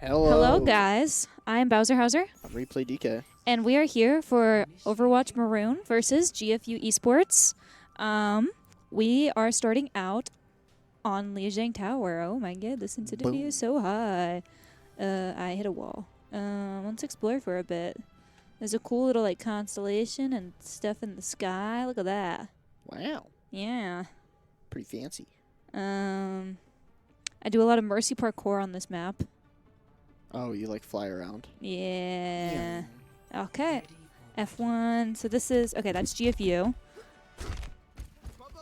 Hello, guys. I'm Bowser Hauser, I'm Replay DK. and we are here for Overwatch Maroon versus GFU Esports. We are starting out on Lijiang Tower. Oh my god, the sensitivity Boom. is so high. I hit a wall. Let's explore for a bit. There's a cool little like constellation and stuff in the sky. Look at that. Wow, Yeah. pretty fancy. I do a lot of Mercy parkour on this map. Oh, you like fly around? Yeah. Okay. F1. So this is... Okay, that's GFU.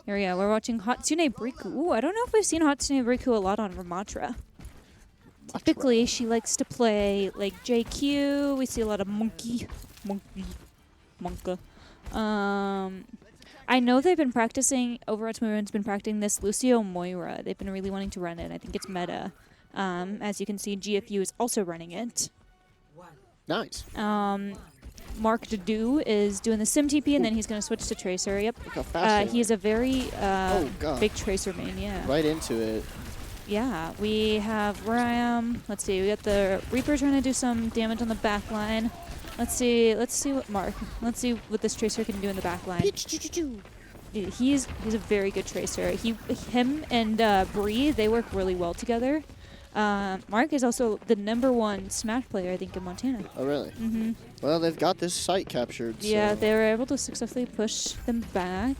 Here we go. We're watching Hatsune Briku. Ooh, I don't know if we've seen Hatsune Briku a lot on Ramatra. Typically, she likes to play, like, JQ. We see a lot of Monka. I know they've been practicing... Overwatch Maroon's been practicing this Lucio Moira. They've been really wanting to run it. I think it's meta. As you can see, GFU is also running it. Nice. Mark Dedu is doing the Sim TP, and then he's going to switch to Tracer. Yep. Look how fast He's a very God. big Tracer main, yeah. Right into it. Yeah, we have Ram. Let's see, we got the Reaper trying to do some damage on the back line. Let's see what let's see what this Tracer can do in the back line. He's a very good Tracer. Him and Bree, they work really well together. Mark is also the #1 Smash player, I think, in Montana. Oh, really? Mm-hmm. Well, they've got this site captured. Yeah, so. they were able to successfully push them back.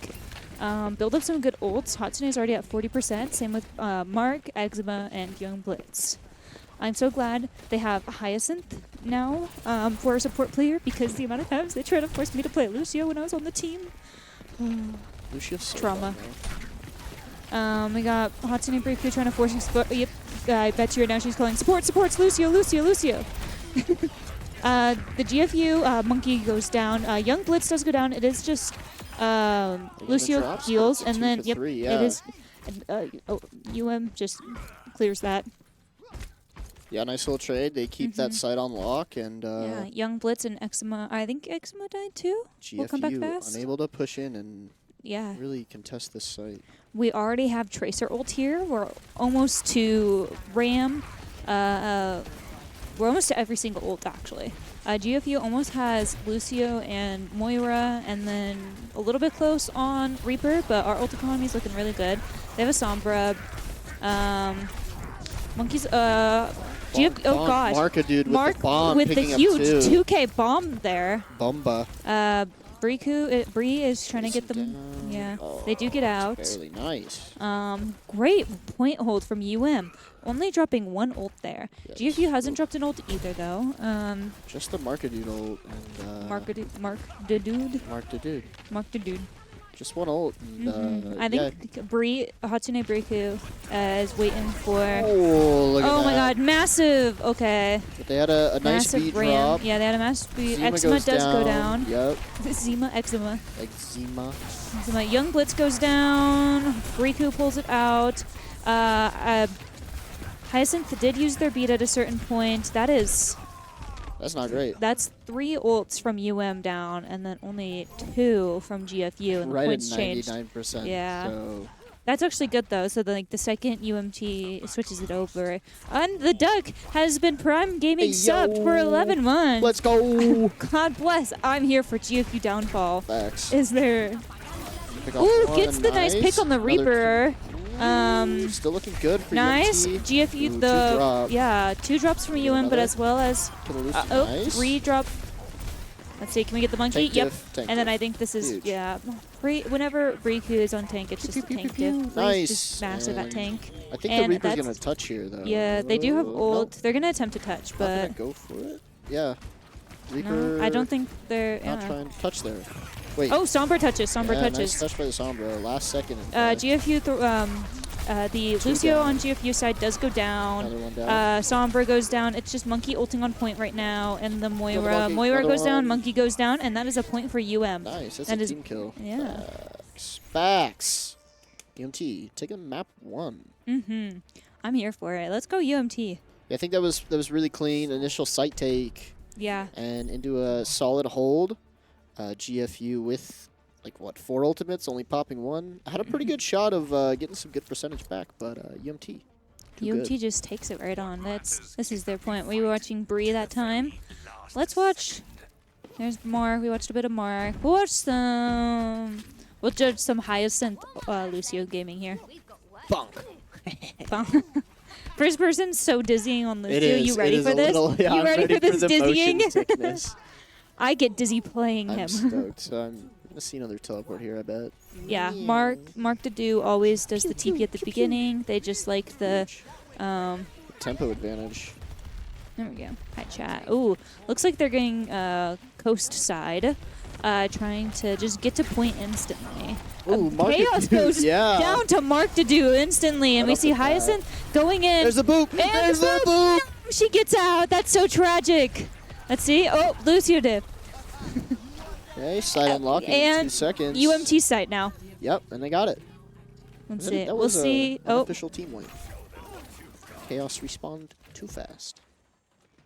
Build up some good ults. Hatsune is already at 40%. Same with Mark, Eczema, and Young Blitz. I'm so glad they have Hyacinth now for a support player, because the amount of times they tried to force me to play Lucio when I was on the team. Lucio's so Trauma. fun, We got Hatsune Briku trying to force support. Yep, I bet you right now she's calling supports, Lucio. The GFU Monkey goes down. Young Blitz does go down. It is just Lucio heals, and then yep, yeah. it is. Just clears that. Yeah, nice little trade. They keep that site on lock, and Yeah, Young Blitz and Eczema. I think Eczema died too. We'll come back GFU fast. unable to push in and Yeah. really contest this site. We already have Tracer ult here. We're almost to Ram. We're almost to every single ult, actually. GFU almost has Lucio and Moira, and then a little bit close on Reaper, but our ult economy is looking really good. They have a Sombra. Monkeys, oh gosh. Mark a dude with Mark the bomb with the picking up huge two. 2K bomb there. Bomba. Bree is trying to get them. Down. Yeah, Oh, they do get out. Fairly nice. Great point hold from UM. Only dropping one ult there. Yes. GFU hasn't dropped an ult either, though. Just the Markadude ult and Mark the dude. just one ult. And, I think Hatsune Briku is waiting for. Oh, look at that. Oh my god, massive! Okay. But they had a nice Massive beat ram. drop. Yeah, they had a massive beat. Eczema Eczema goes does go down. Yep. Eczema. Eczema. Young Blitz goes down. Briku pulls it out. Hyacinth did use their beat at a certain point. That's not great. That's 3 ults from UM down, and then only 2 from GFU, and Right the at points changed. 99%. Yeah. So That's actually good though. So the second UMT switches it over, and the Duck has been Prime Gaming subbed for 11 months. let's go. God bless. I'm here for GFU downfall. Facts. Is there? Pick off Ooh, one, gets the nice pick on the Another Reaper. still looking good for Nice. UMT. GFU, Ooh, yeah, 2 drops from UM, but another. as well as Nice. 3 drop. Let's see, can we get the monkey? Tank Yep. diff, tank And then diff. I think this is, Huge. yeah. Whenever Briku is on tank, it's just a tank diff. Nice. Bree's just massive at And tank. I think And the Reaper's that's- going to touch here, though. Yeah, they do have ult. Nope. They're going to attempt to touch, Not but going to go for it. Yeah. Reaper. no, I don't think they're... Not trying to touch there. Wait. Oh, Sombra touches. Sombra yeah, touches. Nice touch by the Sombra. Last second. GFU, the Lucio down. on GFU side does go down. Another one down. Sombra goes down. It's just Monkey ulting on point right now, and the Moira. Monkey, Moira another goes down, one. Monkey goes down, and that is a point for UM. Nice. That's that a is- team kill. Yeah. Facts. UMT taking map 1. Mm-hmm. I'm here for it. Let's go UMT. Yeah, I think that was really clean. Initial site take Yeah. and into a solid hold. GFU with like what 4 ultimates, only popping 1. I had a pretty good shot of getting some good percentage back, but UMT UMT good. just takes it right on. This is their point. We were watching Bree that time. Let's watch. There's more. We watched a bit of more. We'll watch some. We'll judge some Hyacinth Lucio gaming here. Bonk. First person, so dizzying on Lucio. It is. You ready for this? Yeah, you ready for this the dizzying? motion sickness. I get dizzy playing him. I'm stoked. So I'm gonna see another teleport here, I bet. Yeah, Mark to do always does the TP at the beginning. They just like the Tempo advantage. there we go. Hi chat. Ooh, looks like they're getting coast side, trying to just get to point instantly. Ooh, Mark Chaos goes yeah. down to Mark to do instantly, and Right we off see the bat. Hyacinth going in. There's the boop. And There's the boop. She gets out. That's so tragic. Let's see. Oh, Lucio did. Okay, side unlock in And 2 seconds. UMT site now. Yep, and they got it. Let's That- see. that We'll was see. An Oh, official team win. Chaos respawned too fast.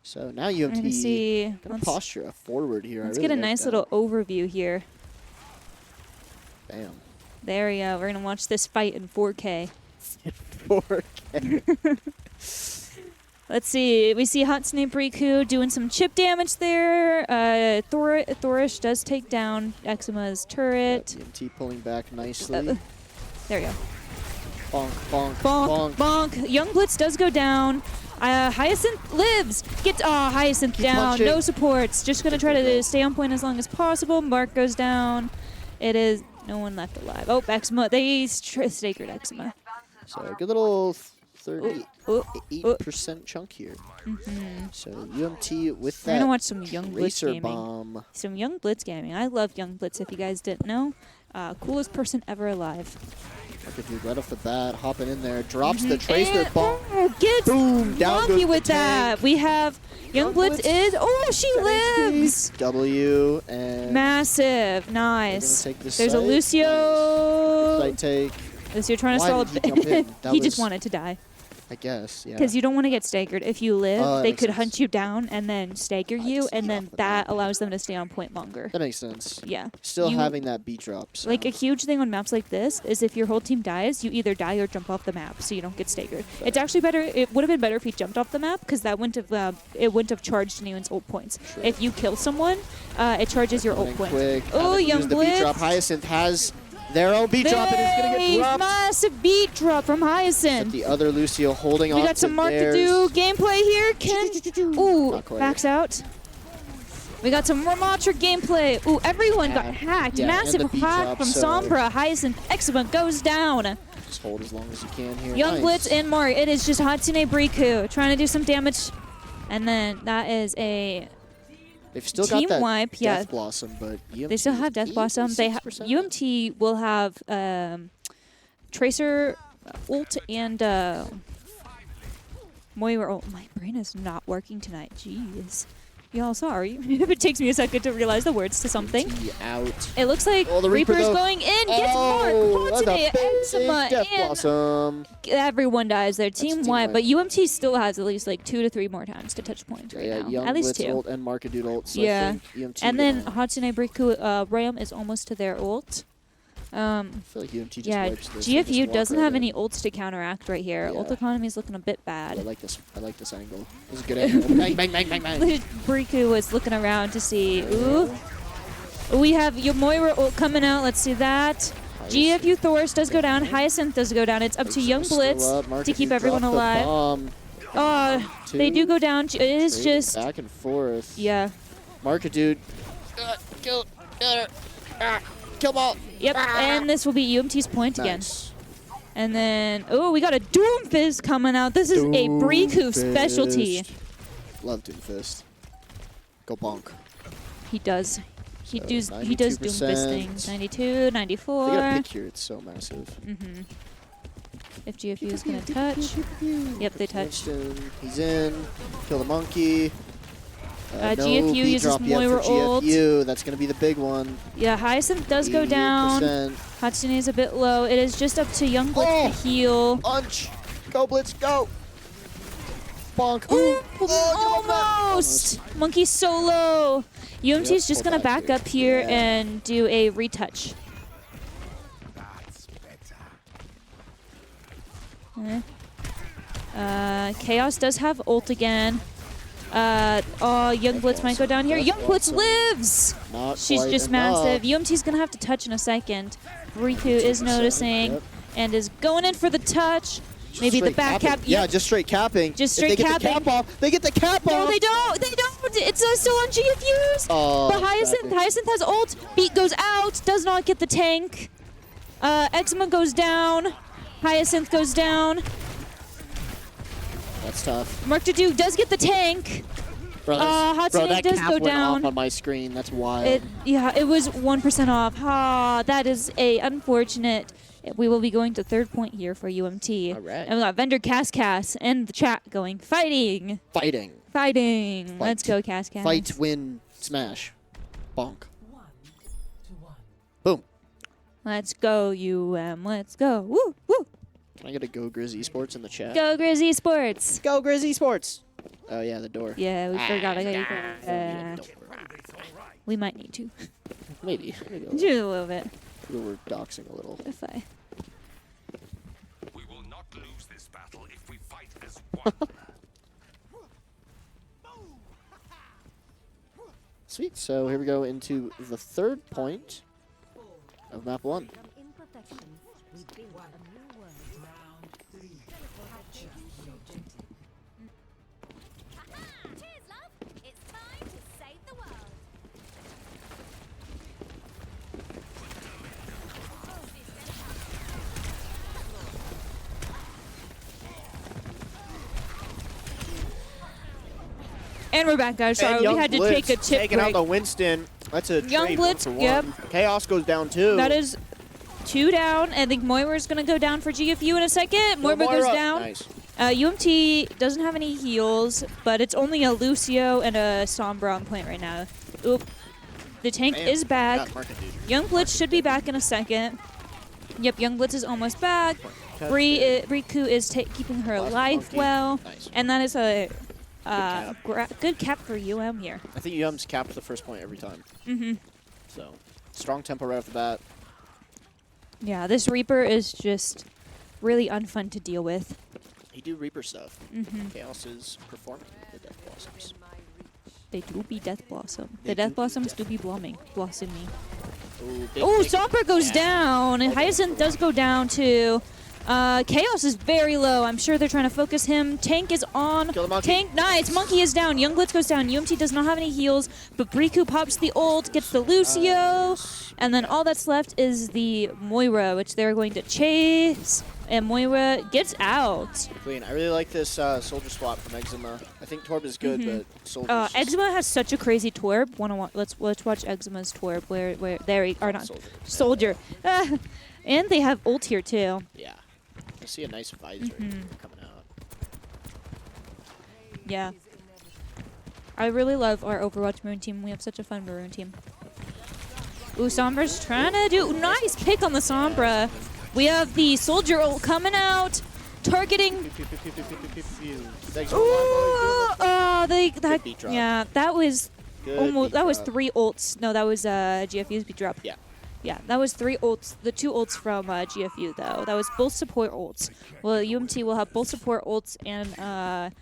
So now we're UMT gonna see. gonna posture a forward here. Let's I get a really like nice that. little overview here. Bam. There we go. We're gonna watch this fight in 4K. 4K. Let's see. We see Hatsune Riku doing some chip damage there. Thorish does take down Eczema's turret. UMT pulling back nicely. There we go. Bonk, bonk, Bonk, bonk. bonk. Young Blitz does go down. Hyacinth lives. Gets Hyacinth Keep down. punching. No supports. Just gonna try to stay on point as long as possible. Mark goes down. It is no one left alive. Oh, Eczema. They staggered Eczema. So a good little 38% Oh. chunk here. Mm-hmm. So UMT with We're gonna that watch some Young Blitz Tracer gaming. bomb. Some Young Blitz gaming. I love Young Blitz. If you guys didn't know, coolest person ever alive. Look at dude right off the bat, hopping in there, drops the Tracer And- bomb. oh, gets Boom, down lucky goes with the that. tank. We have Young Blitz is. Oh, she lives. W and Massive. we're Nice. gonna take this There's a site. Lucio. Site take, Lucio trying to Why stall did he jump in? That He just was- wanted to die. I guess. Yeah. Because you don't want to get staggered. If you live, Oh, that they makes could sense. hunt you down and then stagger you, just and eat then off the that map. allows them to stay on point longer. That makes sense. Yeah. Still You- having that beat drop. So. Like a huge thing on maps like this is if your whole team dies, you either die or jump off the map, so you don't get staggered. It's actually better. It would have been better if he jumped off the map because that wouldn't have it wouldn't have charged anyone's ult points. Sure. If you kill someone, it charges your ult Running point. quick. Oh, haven't Young used the beat Blitz. drop. Hyacinth has their own beat drop and it's gonna get Nice, dropped. massive beat drop from But Hyacinth. the other Lucio holding We on got some to Mark to theirs. do gameplay here. Ooh, Not quite. backs out. We got some Ramatra gameplay. Ooh, everyone got hacked. Yeah, and Massive the beat hack drop, from so- Sombra. Hyacinth Eczema goes down. Just hold as long as you can here. Young Nice. Blitz and Mark. It is just Hatsune Riku trying to do some damage. And then that is a They've still team got that wipe. Death Yeah, Blossom, but UMT they still have Death Blossom. They 86%. UMT will have Tracer ult and Moira ult. My brain is not working tonight. Jeez. Y'all sorry if it takes me a second to realize the words to something. UMT out. It looks like Oh, the Reaper, Reaper's though. going in. Gets Oh, Mark. that's a Hatsune, big Eczema, Death and Blossom. everyone dies. Their team team wipe, wipe. but UMT still has at least like 2 to 3 more times to touch points right Yeah, now. Young At least Blitz 2. ult and Markadude ult. So Yeah. I think UMT And then I Hatsune Riku Ram is almost to their ult. feel like UMT just Yeah, wipes this. They just GFU walk doesn't right have in. any ults to counteract right here. Ult Yeah. economy is looking a bit I bad. like this. I like this angle. This is a good angle. Bang, bang, bang, bang, bang. Riku was looking around to see. Ooh. We have your Moira ult coming out. Let's see that. GFU Thor's does go down. Hyacinth does go down. It's up to Young Still Blitz up. to Markadude keep everyone dropped the alive. bomb. They do go down. It is Trading just. back and forth. Yeah. Markadude. Kill. Kill ball. Yep. And this will be UMT's point again. Nice. And then, oh, we got a Doomfist coming out. This is a Riku specialty. Doomfist. Love Doomfist. Go bonk. He does. He So does. He does Doomfist 92%. things. 92, They got a 94. pick here. It's so massive. Mm-hmm. If GFU is gonna touch, yep, they touched. Winston, he's in. Kill the monkey. No GFU beat uses drop yet Moira for ult. GFU. That's going to be the big one. Yeah, Hyacinth does go down. 88%. Hatsune is a bit low. It is just up to Young Blitz Oh! to heal. Punch. Go, Blitz, go. Bonk. Ooh, Oh, get off almost! Monkey solo. UMT is just hold gonna back back here. up here Yeah. and do a retouch. Chaos does have ult again. Oh, Young Blitz might go down here. Young Blitz lives! She's just massive. UMT's gonna have to touch in a second. Riku is noticing and is going in for the touch. Maybe the back cap. Yeah, just straight capping. Just straight capping. If they get the cap off, they get the cap off. No, they don't. They don't. It's still on GFUs. Oh, but Hyacinth has ult. Beat goes out. Does not get the tank. Eczema goes down. Hyacinth goes down. That's tough. Mark to does get the tank. Bro, Hatsune does go down. Off on my screen. That's wild. It was 1% off. That is a unfortunate. We will be going to third point here for UMT. All right. And we got Vendor Cass in the chat going, fighting. Fighting. Fighting. Let's go, Cass. Fight, win, smash. Bonk. Boom. Let's go, Let's go. Woo, woo. Can I get a Go Grizz Esports in the chat? Go Grizz Esports. Go Grizz Esports. Oh, yeah, the door. Yeah, we forgot. We might need to. Maybe. Just a little bit. We're doxing a little. If I. We will not lose this battle if we fight as one. Sweet. So here we go into the third point of map 1. And we're back, guys. Sorry, we had to take a tip taking break. out the Winston. That's a Young trade, Blitz, 1 for 1. yep. Chaos goes down 2. That is 2 down. I think Moira's going to go down for GFU in a second. Moira goes down. Nice. UMT doesn't have any heals, but it's only a Lucio and a Sombra on point right now. Oop. The tank is back. Young Blitz should be back in a second. Yep, Young Blitz is almost back. Riku is keeping her life well. Nice. And that is a good cap for UM here. I think UM's capped the first point every time. Mm-hmm. So, strong tempo right off the bat. Yeah, this Reaper is just really unfun to deal with. He do Reaper stuff. Mm-hmm. Chaos is performing the Death Blossoms. They do be Death Blossom. They The Death do be Blossoms Death do be blossoming. Oh, Sombra goes down, and Hyacinth does go down too. Chaos is very low. I'm sure they're trying to focus him. Tank is on. Kill the monkey. Tank, nice. Monkey is down. Young Blitz goes down. UMT does not have any heals, but Riku pops the ult, gets the Lucio, and then all that's left is the Moira, which they're going to chase. And Moira gets out. Clean. I really like this soldier swap from Eczema. I think Torb is good, but soldier. Eczema has such a crazy Torb. Let's watch Eczema's Torb. Where there are not soldier. And they have ult here too. Yeah. I see a nice visor coming out. Yeah. I really love our Overwatch Maroon team. We have such a fun Maroon team. Ooh, Sombra's trying to do nice pick on the Sombra. We have the soldier ult coming out, targeting. Yeah, that was almost. That was 3 ults. No, that was GFU's beat drop. Yeah. Yeah, that was 3 ults. The 2 ults from GFU though. That was both support ults. Well, UMT will have both support ults and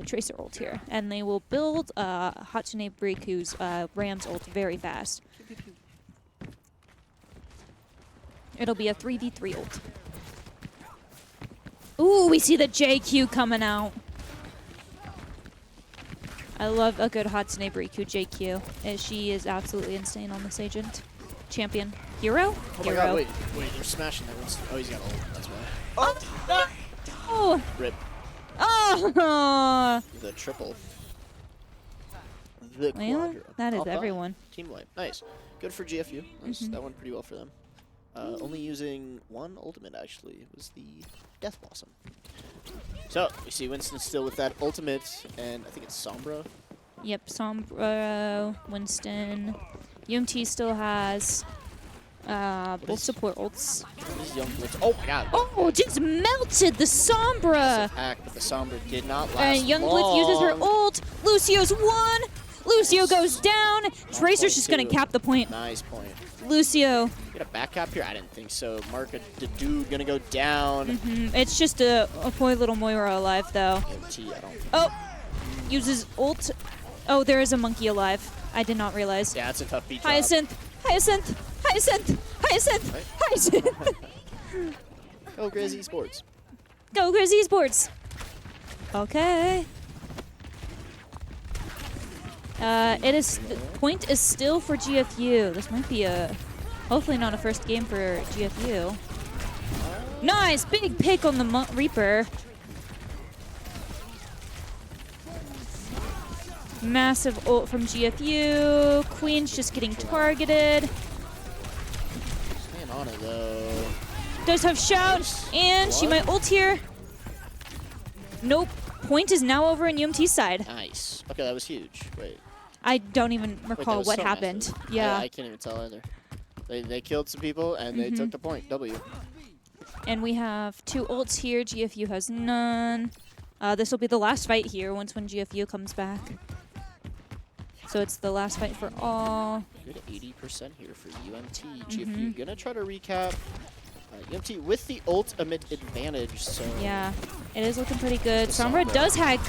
Tracer ult here, and they will build Hatsune Riku's Ram's ult very fast. It'll be a 3v3 ult. Ooh, we see the JQ coming out. I love a good Hatsune Riku JQ. She is absolutely insane on this agent. Champion. Hero? Oh Hero. my god, wait, they're smashing that one. Oh, he's got ult, that's why. Oh! Rip. Oh! The triple. The Well, quadra. that is All everyone. Team wipe. Nice. Good for GFU. That went pretty well for them. Only using 1 ultimate, actually. It was the Death Blossom. So, we see Winston still with that ultimate, and I think it's Sombra. Yep, Sombra, Winston. UMT still has both support ults. This is Young Blitz. Oh my god. Oh, just melted the Sombra! Hack, but the Sombra did not last And Young Blitz long. uses her ult. Lucio's 1. Lucio goes down. Tracer's just going to cap the point. Nice point. Lucio Get a back cap here? I didn't think so. Mark, the dude gonna go down. It's just a poor little Moira alive, though. MT, I don't. Oh! Uses ult. Oh, there is a monkey alive. I did not realize. Yeah, it's a tough beat drop. Hyacinth! Hyacinth! Hyacinth! Hyacinth! Right. Hyacinth! Go Grizzy Sports. Go Grizzy Sports! Okay. It is. The point is still for GFU. This might be hopefully not a first game for GFU. Nice! Big pick on the Reaper. Massive ult from GFU. Queen's just getting targeted. Staying on it though. Does have shout, and she might ult here. Nope. Point is now over in UMT's side. Nice. Okay, that was huge. Wait. I don't even Wait, recall that was what so happened. massive. Yeah. I can't even tell either. They killed some people and they took the point. W. And we have 2 ults here. GFU has none. This will be the last fight here when GFU comes back. So it's the last fight for all. Good 80% here for UMT. GFU gonna try to recap. UMT with the ultimate advantage. So Yeah, it is looking pretty good. Sombra. Sombra does hack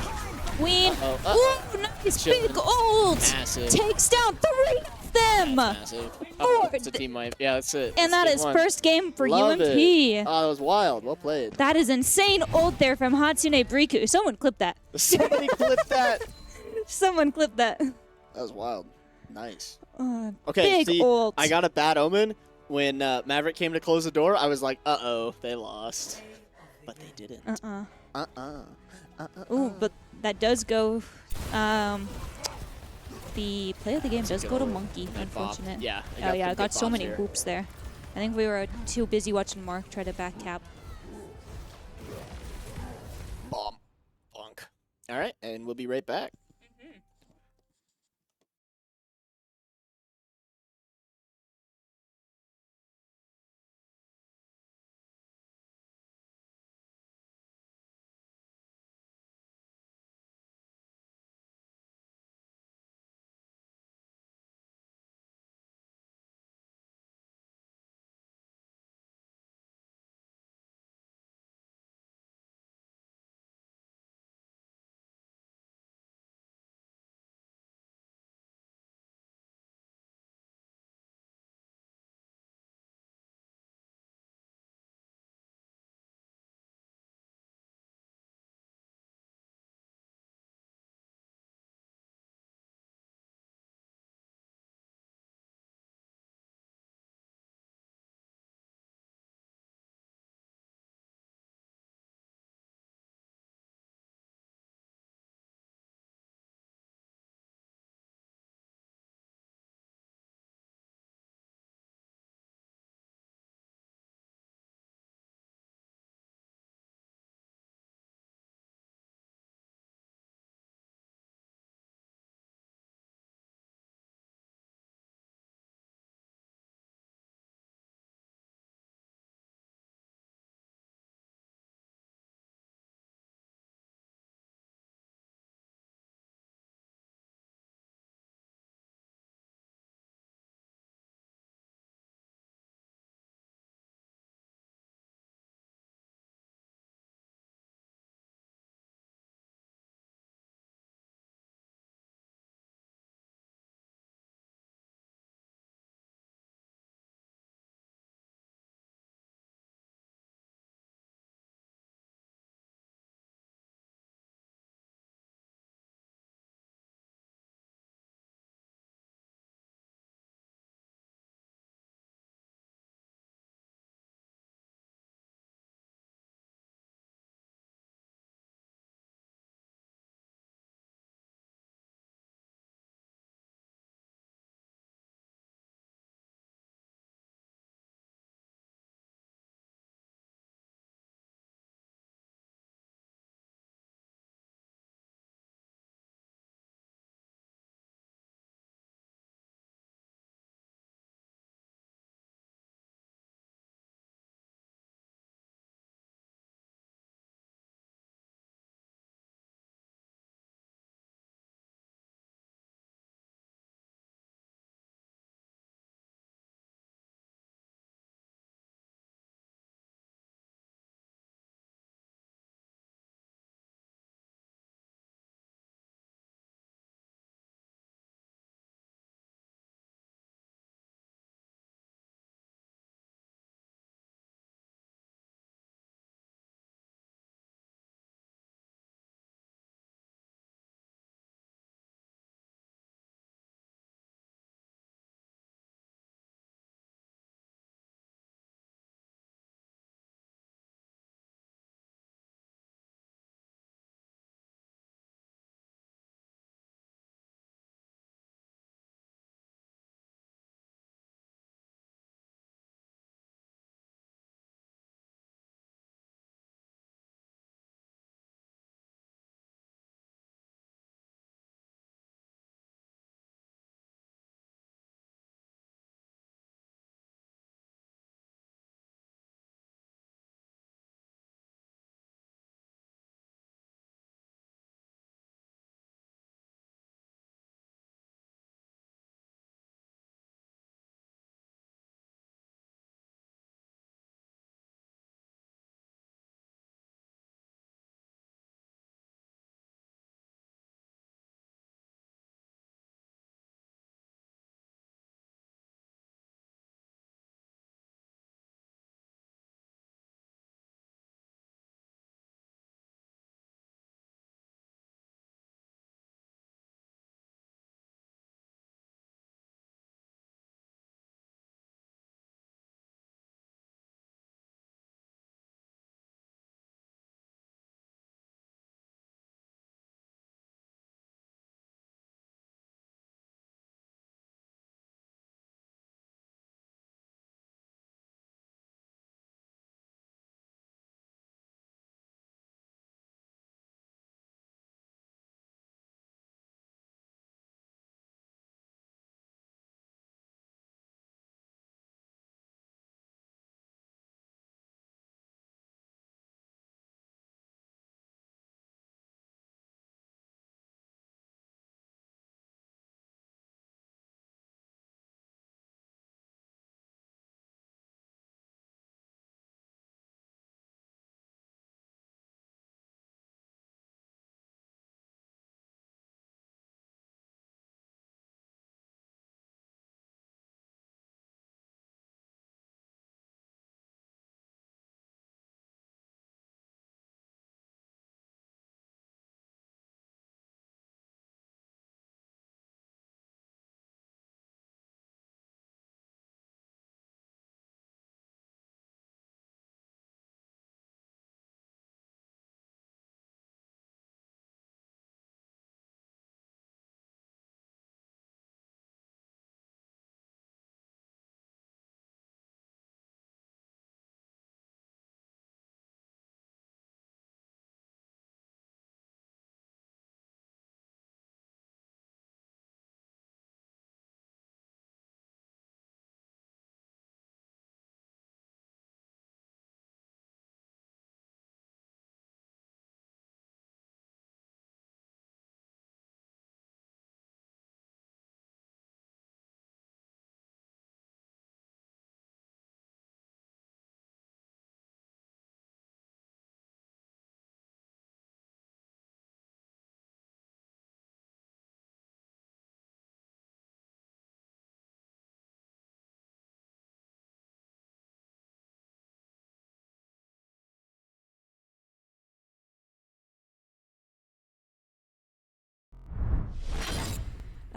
Queen. Ooh, nice Chilling. big ult. Massive. Takes down 3 of them. Massive. Oh, it's a team wipe. Yeah, that's it. And that is first game for Love UMT. it. Oh, that was wild. Well played. That is insane ult there from Hatsune Briku. Someone clip that. Somebody clipped that. Someone clip that. That was wild. Nice. Okay, Big see, ult. I got a bad omen. When Maverick came to close the door, I was like, uh-oh, they lost. But they didn't. Ooh, but that does go. The play of the game does go to Monkey. Unfortunate. Yeah. Oh yeah, I got so many here. hoops there. I think we were too busy watching Mark try to back cap. Bomb. Bonk. All right, and we'll be right back.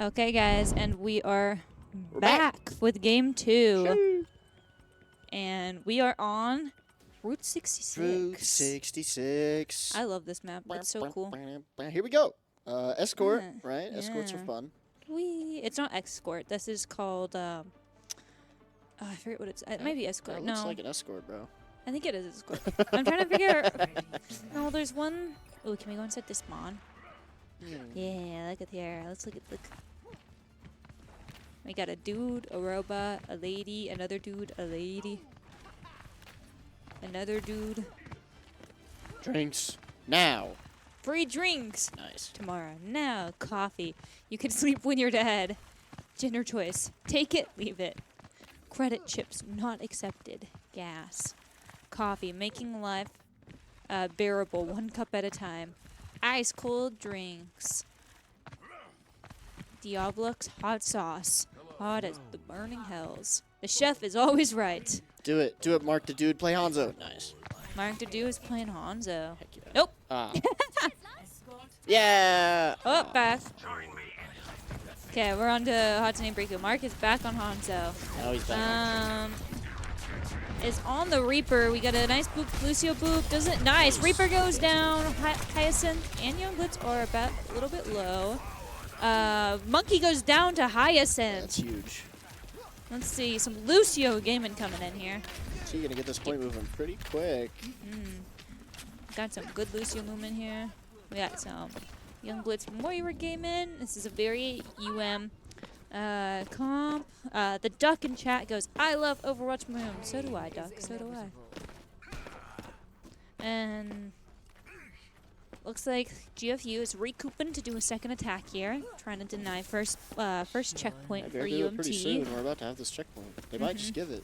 Okay, guys, and we are We're back with game 2. Shoo. And we are on Route 66. Route 66. I love this map. It's so cool. Here we go. Escort, Yeah, right? Escorts are yeah. fun. Whee. It's not escort. This is called, oh, I forget what it's. It might be escort. That No, looks like an escort, bro. I think it is escort. I'm trying to figure. No, there's one. Oh, can we go inside this spawn? Yeah, look at here. Let's look. We got a dude, a robot, a lady, another dude, a lady, another dude. Drinks now. Free drinks Nice. tomorrow. Now, coffee. You can sleep when you're dead. Gender choice. Take it, leave it. Credit chips not accepted. Gas. Coffee. Making life bearable 1 cup at a time. Ice cold drinks. Diablux hot sauce. Hot as the burning hells. The chef is always right. Do it. Do it, Mark the Dude. Play Hanzo. Nice. Mark to do is playing Hanzo. Heck yeah. Nope. Ah. Yeah. Oh, back. Okay, we're on to Hatsune Briku. Mark is back on Hanzo. Now he's back. Is on the Reaper. We got a nice boop. Lucio boop. Does it? Nice. Reaper goes down. Hyacinth and Young Blitz are about a little bit low. Monkey goes down to Hyacinth. That's huge. Let's see. Some Lucio gaming coming in here. So you're going to get this point moving pretty quick. Got some good Lucio movement here. We got some Young Blitz Moira gaming. This is a very comp. The Duck in chat goes, I love Overwatch Maroon. So do I, Duck. So do I. And looks like GFU is recouping to do a second attack here. Trying to deny first checkpoint for They're doing it pretty soon. UMT. We're about to have this checkpoint. They might just give it.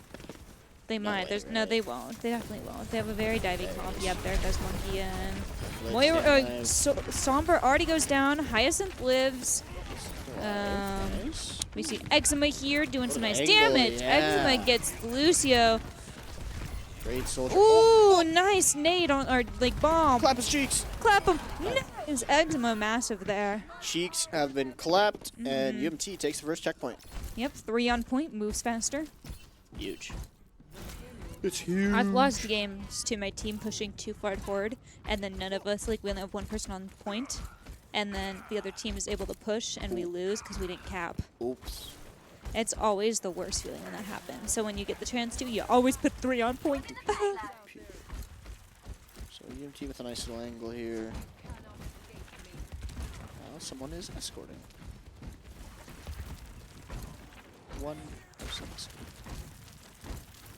They No might. way, There's right? no, they won't. They definitely won't. They have a very diving comp. Yep, there goes Monkey and Let's Moira. get nice. Somber already goes down. Hyacinth lives. Nice. We see Eczema here doing some nice Angle, damage. yeah. Eczema gets Lucio. Great soldier. Ooh, nice nade on, or like bomb. Clap his cheeks. Clap him. Nice. Eczema massive there. Cheeks have been clapped, and UMT takes the first checkpoint. Yep, 3 on point, moves faster. Huge. It's huge. I've lost games to my team pushing too far forward, and then none of us, like we only have one person on point, and then the other team is able to push, and we lose because we didn't cap. Oops. It's always the worst feeling when that happens. So when you get the chance to, you always put 3 on point. So UMT with a nice little angle here. Now someone is escorting. One person escorting.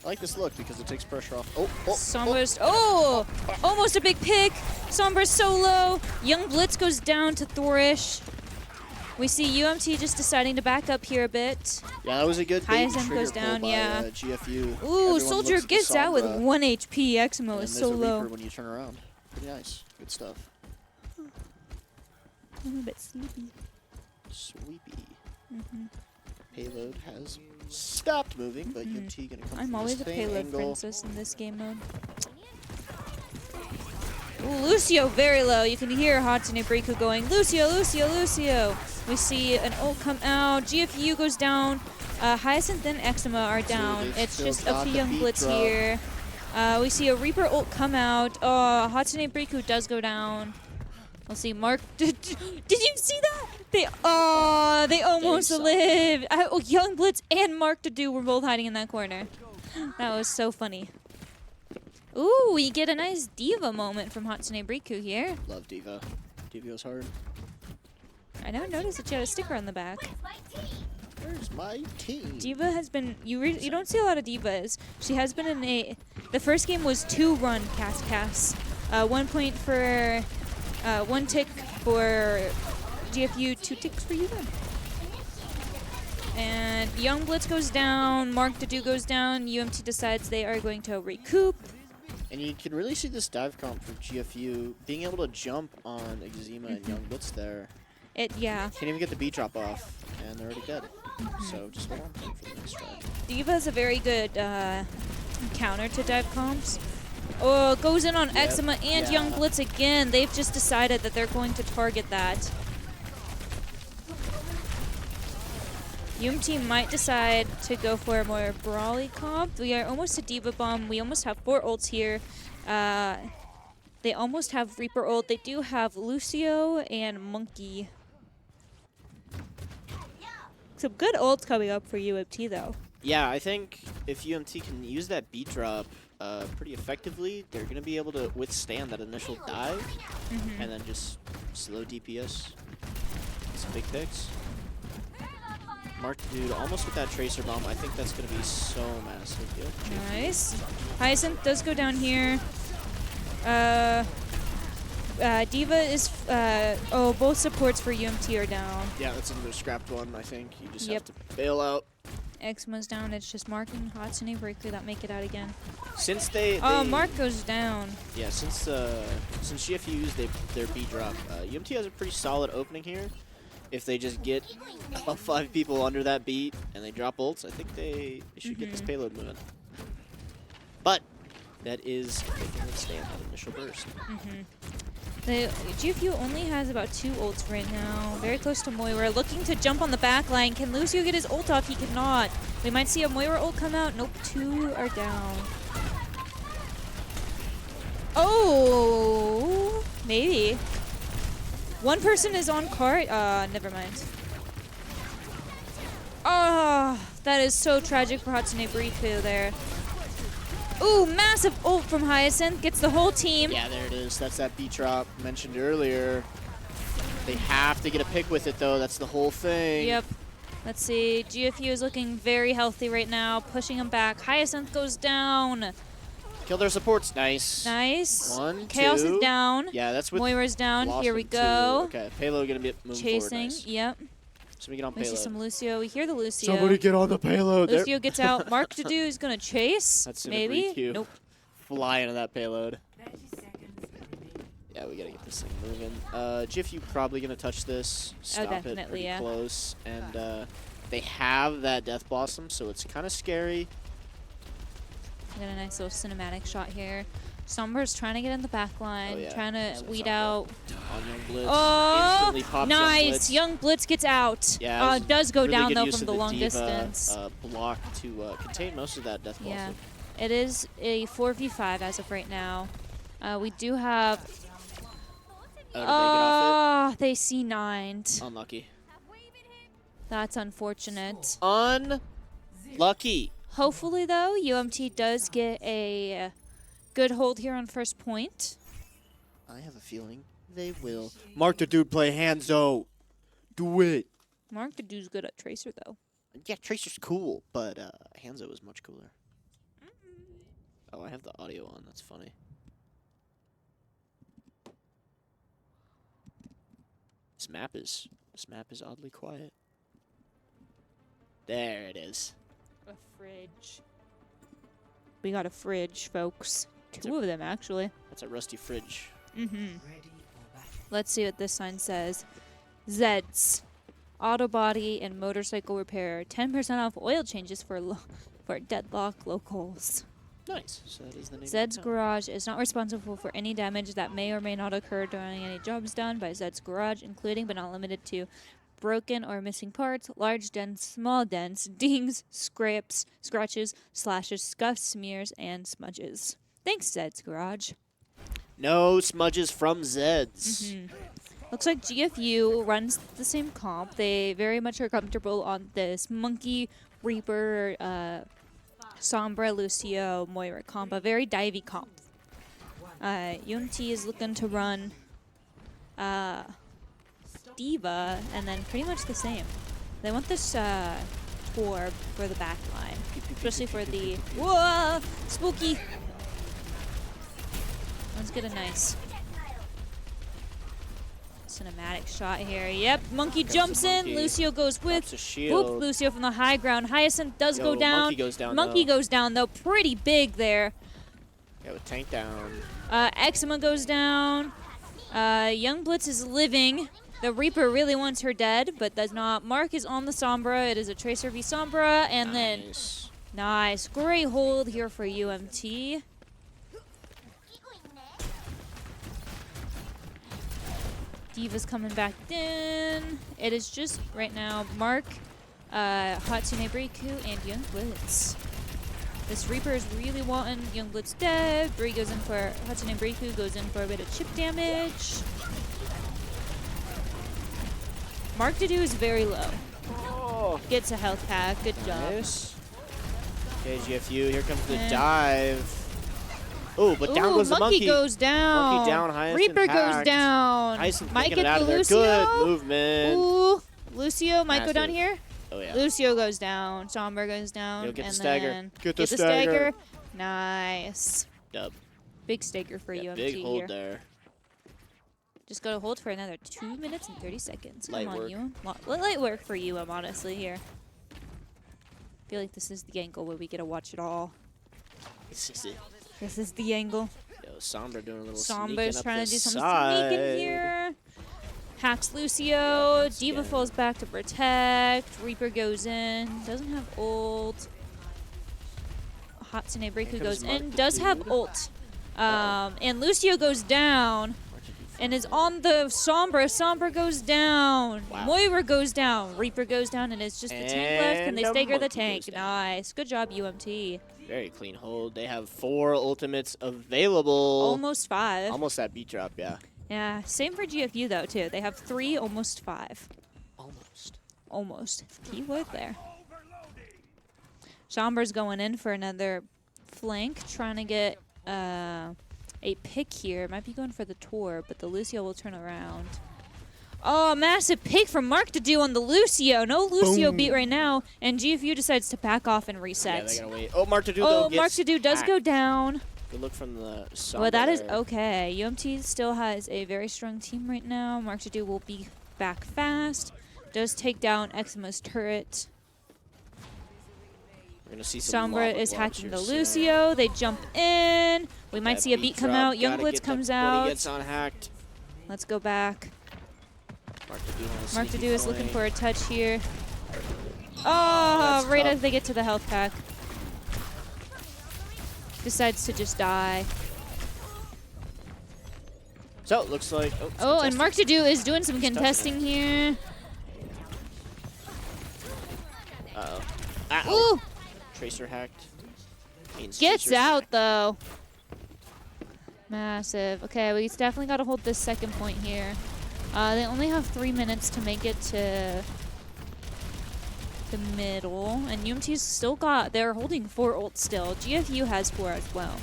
I like this look because it takes pressure off. Sombra's, oh, almost a big pick. Sombra's solo. Young Blitz goes down to Thorish. We see UMT just deciding to back up here a bit. Yeah, that was a good bait and Hyacinth trigger goes down, pull by, yeah. GFU. Ooh, Everyone Soldier looks at the gets out with Sombra, 1 HP. Exmo and is there's so a Reaper low. when you turn around. Pretty nice. Good stuff. I'm a bit sleepy. Sweepy. Payload has stopped moving, but UMT gonna come I'm from always this a same payload angle. princess in this game mode. Ooh, Lucio very low. You can hear Hatsune Briku going, Lucio, Lucio, Lucio. We see an ult come out. GFU goes down. Hyacinth and Eczema are down. they've It's still just up got to the Young beat Blitz drop. here. We see a Reaper ult come out. Hatsune Briku does go down. We'll see Mark. Did you see that? They almost saw lived. Young Blitz and Mark to do were both hiding in that corner. That was so funny. Ooh, we get a nice diva moment from Hatsune Briku here. Love Diva. Diva goes hard. I never noticed that she had a sticker on the back. Where's my team? Diva has been, you don't see a lot of divas. She has been in the first game was 2-run Cass. 1 point for, 1 tick for GFU, 2 ticks for you. And Young Blitz goes down, Mark Dadu goes down, UMT decides they are going to recoup. And you can really see this dive comp for GFU being able to jump on Eczema and Young Blitz there. Yeah. Can't even get the beat drop off, and they're already dead. So just hold on to them for the next try. Diva is a very good counter to dive comps. Oh, goes in on Eczema and Yeah. Young Blitz again. They've just decided that they're going to target that. UMT might decide to go for a more brawly comp. We are almost to Diva Bomb. We almost have 4 ults here. They almost have Reaper ult. They do have Lucio and Monkey. Some good ults coming up for UMT though. Yeah, I think if UMT can use that beat drop pretty effectively, they're going to be able to withstand that initial dive and then just slow DPS. Some big picks. Mark Dude almost with that Tracer Bomb. I think that's going to be so massive. Yep. Nice. Hyacinth does go down here. Diva is... both supports for UMT are down. Yeah, that's another scrapped one, I think. You just Yep. have to bail out. Xma's down. It's just Mark and Hatsune Breaker that make it out again. Since they Mark goes down. Yeah, since GFU used their B drop, UMT has a pretty solid opening here. If they just get about 5 people under that beat and they drop ults, I think they should get this payload moving. But that is if they can withstand that initial burst. The GFU only has about 2 ults right now. Very close to Moira. Looking to jump on the back line. Can Lucio get his ult off? He cannot. We might see a Moira ult come out. Nope, 2 are down. Oh, maybe. 1 person is on cart. Never mind. Oh, that is so tragic for Hatsune Briku there. Ooh, massive ult from Hyacinth. Gets the whole team. Yeah, there it is. That's that beat drop mentioned earlier. They have to get a pick with it, though. That's the whole thing. Yep. Let's see. GFU is looking very healthy right now. Pushing him back. Hyacinth goes down. Kill their supports. Nice. Nice. 1, Chaos 2. is down. Yeah, that's with Moira's down. lost Here we one, go. 2. Okay, payload gonna be moving Chasing. forward. Nice. Yep. So we get on We see payload. some Lucio. We hear the Lucio. Somebody get on the payload. There- Lucio gets out. Mark to do is gonna chase. That's Maybe. Q. Nope. Fly into that payload. Yeah, we gotta get this thing moving. GFU probably gonna touch this. Stop it definitely, pretty yeah. close. And they have that Death Blossom, so it's kind of scary. We got a nice little cinematic shot here. Sombra's trying to get in the back line, Oh, yeah. trying to There's weed Sombra. out. On Young Blitz. Oh, Instantly pops Young nice! Blitz. Young Blitz gets out. Yeah, it was Does go really down good though use from of the long Diva, distance. block to contain most of that Death Yeah, Blossom. it is a 4v5 as of right now. We do have. Oh, did they get off They C9'd. it? Unlucky. That's unfortunate. Unlucky. Hopefully, though, UMT does get a good hold here on first point. I have a feeling they will. Mark the dude play Hanzo. Do it. Mark the dude's good at Tracer, though. Yeah, Tracer's cool, but Hanzo is much cooler. Oh, I have the audio on. That's funny. This map is oddly quiet. There it is. A fridge. We got a fridge, folks. That's 2 of them, actually. That's a rusty fridge. Let's see what this sign says. Zeds. Auto body and motorcycle repair. 10% off oil changes for deadlock locals. Nice. So that is the name. of Zed's the town. Garage is not responsible for any damage that may or may not occur during any jobs done by Zed's Garage, including but not limited to broken or missing parts, large dents, small dents, dings, scrapes, scratches, slashes, scuffs, smears, and smudges. Thanks, Zed's Garage. No smudges from Zeds. Looks like GFU runs the same comp. They very much are comfortable on this Monkey, Reaper, Sombra, Lucio, Moira comp. A very divey comp. UMT is looking to run Diva and then pretty much the same. They want this Torb for the back line, especially for the whoa spooky. Let's get a nice cinematic shot here. Yep, Monkey jumps in. Monkey. Lucio goes Pops with. a shield. Whoop, Lucio from the high ground. Hyacinth does go down. Monkey goes down. Monkey though. goes down though. Pretty big there. Yeah, with tank down. Eczema goes down. Young Blitz is living. The Reaper really wants her dead, but does not. Mark is on the Sombra. It is a Tracer v Sombra, and then Nice. nice, great hold here for UMT. Diva's coming back in. It is just right now Mark Hatsune Briku and Young Blitz. This Reaper is really wanting Young Blitz dead. Bree goes in for Hatsune Briku goes in for a bit of chip damage. Mark to do is very low. Oh, Gets a health pack. Good job. nice. Okay, GFU, here comes the dive. Oh, but down goes the monkey. Goes down. Monkey down, Hyacinth Reaper hacked. goes down. Hyacinth Might taking it get out the of there. Lucio. Good movement. Ooh, Lucio might go down Massive. here. Oh, yeah. Lucio goes down. Sombra goes down. Yo, get the and stagger. then Get the stagger. Nice. Dub. Big stagger for Yeah, UMT big hold here. there. Just gotta hold for another 2 minutes and 30 seconds. Light Come on, work. Light work for honestly, here. Feel like this is the angle where we get to watch it all. This is it. This is the angle. Yo, Sombra doing a little Sombra's sneaking trying up to the do some side. sneaking here. Hacks Lucio. Once Diva again. falls back to protect. Reaper goes in. Doesn't have ult. Hatsune Briku Here goes comes Mark in. the Does have dude. ult. And Lucio goes down. And is on the Sombra. Sombra goes down. Wow. Moira goes down. Reaper goes down, and it's just the tank left. Can they And a stagger the monkey tank? goes down. Nice. Good job, UMT. Very clean hold. They have 4 ultimates available. Almost 5. Almost that beat drop, yeah. Yeah. Same for GFU, though, too. They have 3, almost 5. Almost. Almost. Keyword there. Sombra's going in for another flank, trying to get a pick here. Might be going for the tour, but the Lucio will turn around. Oh, massive pick from Mark to do on the Lucio. No Lucio Boom. beat right now, and GFU decides to back off and Yeah, reset. they gotta wait. Oh, Mark to do Oh, though gets Mark to do does go hacked. down. Good look from the Sombra Well, that is there. okay. UMT still has a very strong team right now. Mark to do will be back fast. Does take down Exima's turret. We're gonna see some Sombra lava is blocks hacking here the soon. Lucio. They jump in. We might That see a beat come drop, out. Young gotta Blitz get comes that, But out. he gets on hacked. Let's go back. Mark to do on a Mark to sneaky do is looking flank. for a touch here. Oh, That's right tough. as they get to the health pack. Decides to just die. So it looks like. Oh, it's Oh, and contested. Mark to do is doing some touching it. contesting here. Uh-oh. Uh-oh. Ooh, Tracer hacked. Means gets Tracer's out hacked. though. Massive. Okay, we definitely got to hold this second point here. They only have 3 minutes to make it to the middle, and UMT's still got. They're holding 4 ults still. GFU has 4 as well.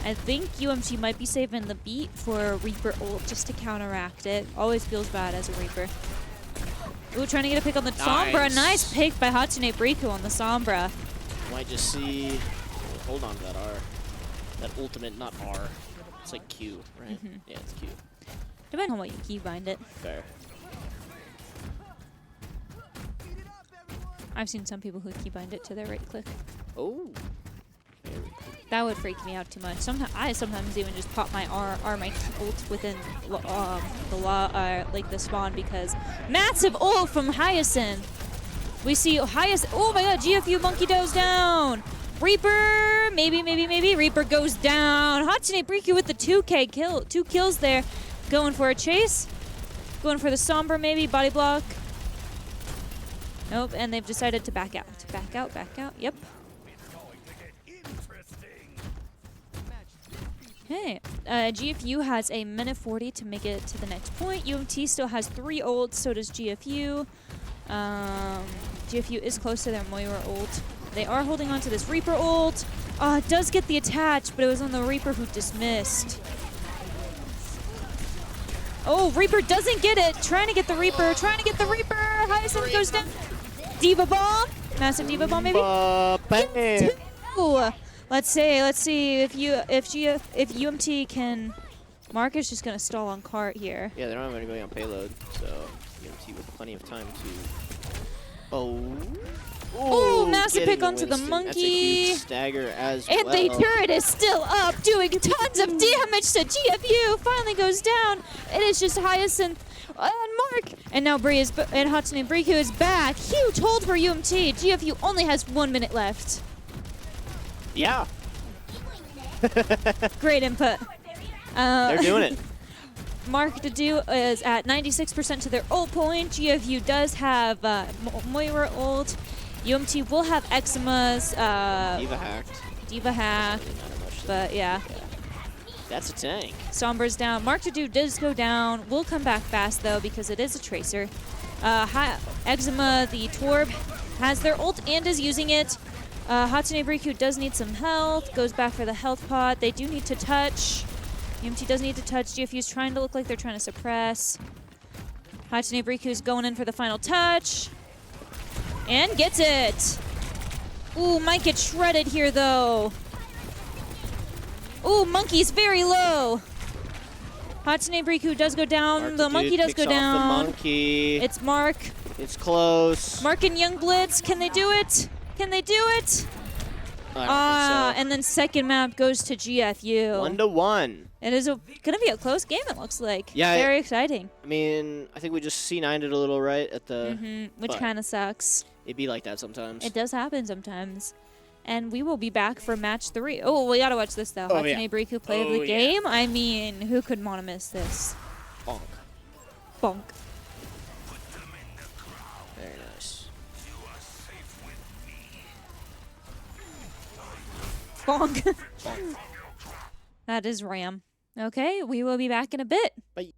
I think UMT might be saving the beat for a Reaper ult just to counteract it. Always feels bad as a Reaper. Ooh, trying to get a pick on the Sombra. Nice pick by Hatsune Briku on the Sombra. Might just see. Hold on to that R. That ultimate, not R. It's like Q, right? Yeah, it's Q. Depending on what you keybind it. Fair. I've seen some people who keybind it to their right click. Oh. That would freak me out too much. I sometimes even just pop my R my ult within like the spawn because massive ult from Hyacinth. We see Hyacinth. Oh my God! GFU monkey goes down. Reaper, maybe. Reaper goes down. Hatsune Briku with the 2K kill, 2 kills there. Going for a chase. Going for the Sombra maybe body block. Nope, and they've decided to back out. Back out. Yep. Okay, GFU has a minute 40 to make it to the next point. UMT still has 3 ults, so does GFU. GFU is close to their Moira ult. They are holding on to this Reaper ult. It does get the attach, but it was on the Reaper who dismissed. Oh, Reaper doesn't get it. Trying to get the Reaper. Hyacinth goes down. Diva bomb. Massive Diva bomb, maybe. Bam! Ooh. Let's see if UMT can. Mark is just gonna stall on cart here. Yeah, they're not even going on payload, so UMT with plenty of time to. Oh. Ooh, massive getting pick onto the Winston. That's a monkey. huge stagger as And well. the turret is still up, doing tons of damage to GFU. Finally goes down. It is just Hyacinth and Mark. And now Bree is and Hatsune Briku is back. Huge hold for UMT. GFU only has 1 minute left. Yeah. Great input. They're doing it. Mark to do is at 96% to their ult point. GFU does have Moira ult. UMT will have Eczema's Diva hacked. Diva hack, Doesn't matter much, though. but yeah. That's a tank. Sombra's down. Mark to do does go down. Will come back fast though because it is a tracer. Eczema, the Torb, has their ult and is using it. Hatsune Riku does need some health. Goes back for the health pot. They do need to touch. UMT does need to touch. GFU's trying to look like they're trying to suppress. Hatsune Riku's going in for the final touch. And gets it. Ooh, might get shredded here though. Ooh, Monkey's very low. Hatsune Riku does go down. Mark The monkey does go down. The monkey. It's Mark. It's close. Mark and Young Blitz. Can they do it? Can they do it? I don't think so. And then second map goes to GFU. 1-1. It is going to be a close game, it looks like. Yeah, Very exciting. I mean, I think we just C9'd it a little right at the... Which kind of sucks. It'd be like that sometimes. It does happen sometimes. And we will be back for match 3. Oh, we got to watch this, though. Oh, Hatsune yeah. Riku play of the game. I mean, who could want to miss this? Bonk. Bonk. Very nice. Bonk. Bonk. That is Ram. Okay, we will be back in a bit. Bye.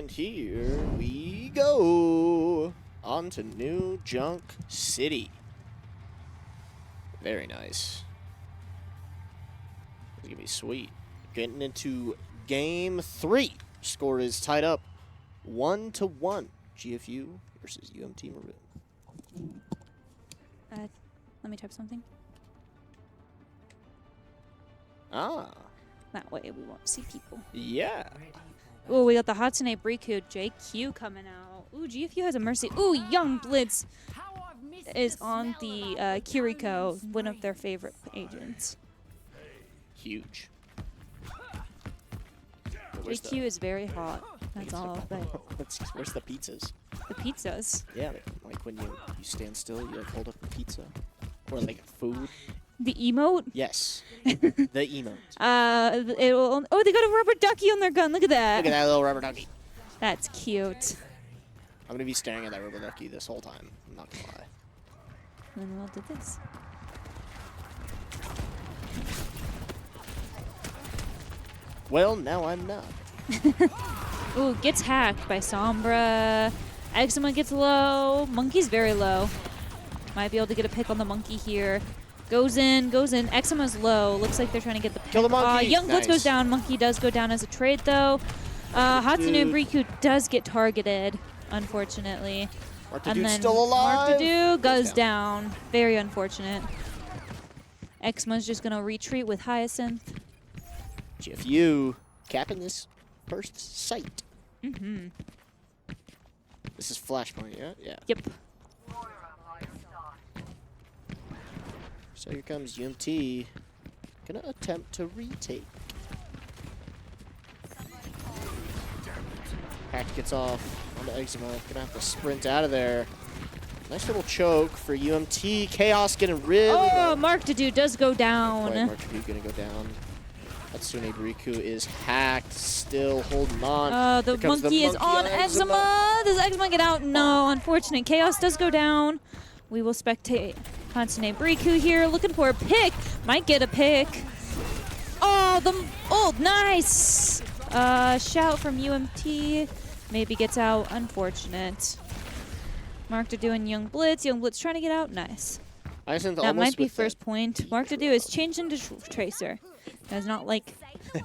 And here we go on to New Junk City. Very nice. It's gonna be sweet. Getting into game 3. Score is tied up 1-1. GFU versus UMT Maroon. Let me type something. Ah, That way we won't see people. yeah. Oh, we got the Hatsune Briku JQ coming out. Ooh, GFU has a Mercy. Ooh, Young Blitz is on the Kiriko, one of their favorite agents. Huge. JQ is very hot. That's all. But Where's the pizzas? the pizzas. Yeah, like when you stand still, you like hold up a pizza. Or like food. The emote? Yes. The emote. Oh, they got a rubber ducky on their gun. Look at that. Look at that little rubber ducky. That's cute. I'm gonna be staring at that rubber ducky this whole time. I'm not gonna lie. And we'll do this. Well, now I'm not. Ooh, gets hacked by Sombra. Eczema gets low. Monkey's very low. Might be able to get a pick on the monkey here. Goes in. Eczema's low. Looks like they're trying to get the pick. Kill the monkey. Young Blitz Nice. goes down. Monkey does go down as a trade, though. Hatsune Briku does get targeted, unfortunately. Mark And Dude's then still alive. Mark Dude goes down. Very unfortunate. Eczema's just going to retreat with Hyacinth. GFU capping this first sight. Mm-hmm. This is Flashpoint, yeah? Yeah. Yep. So here comes UMT. Gonna attempt to retake. Hack gets off onto Eczema. Gonna have to sprint out of there. Nice little choke for UMT. Chaos getting rid. Oh, Mark Dude does go down. Mark Dude gonna go down. Hatsune Briku is hacked. Still holding on. The Here comes monkey is on Eczema. Does Eczema get out? No, unfortunate. Chaos does go down. We will spectate Hatsune Briku here. Looking for a pick. Might get a pick. Oh, nice. Shout from UMT. Maybe gets out. Unfortunate. Mark to do and Young Blitz. Young Blitz trying to get out. Nice. That might be first point. Mark to do is change into Tracer. Does not like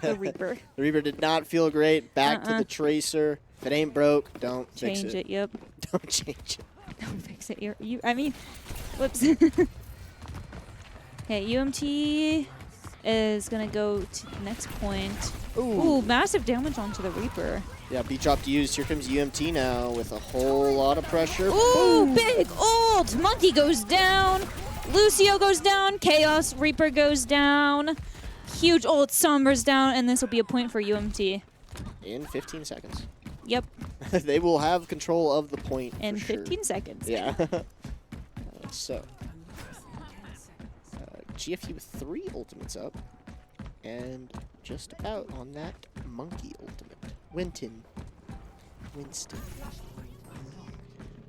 the Reaper. The Reaper did not feel great. Back to the Tracer. If it ain't broke, don't fix Change it. Yep. Don't change it. Don't fix it. I mean, whoops. Okay, UMT is gonna go to the next point. Ooh, massive damage onto the Reaper. Yeah, beat drop used. Here comes UMT now with a whole lot of pressure. Ooh, big ult! Monkey goes down. Lucio goes down. Chaos Reaper goes down. Huge ult. Sombra's down, and this will be a point for UMT. In 15 seconds. Yep. They will have control of the point In for 15 seconds. Yeah. So, GFU with 3 ultimates up, and just about on that monkey ultimate. Winston.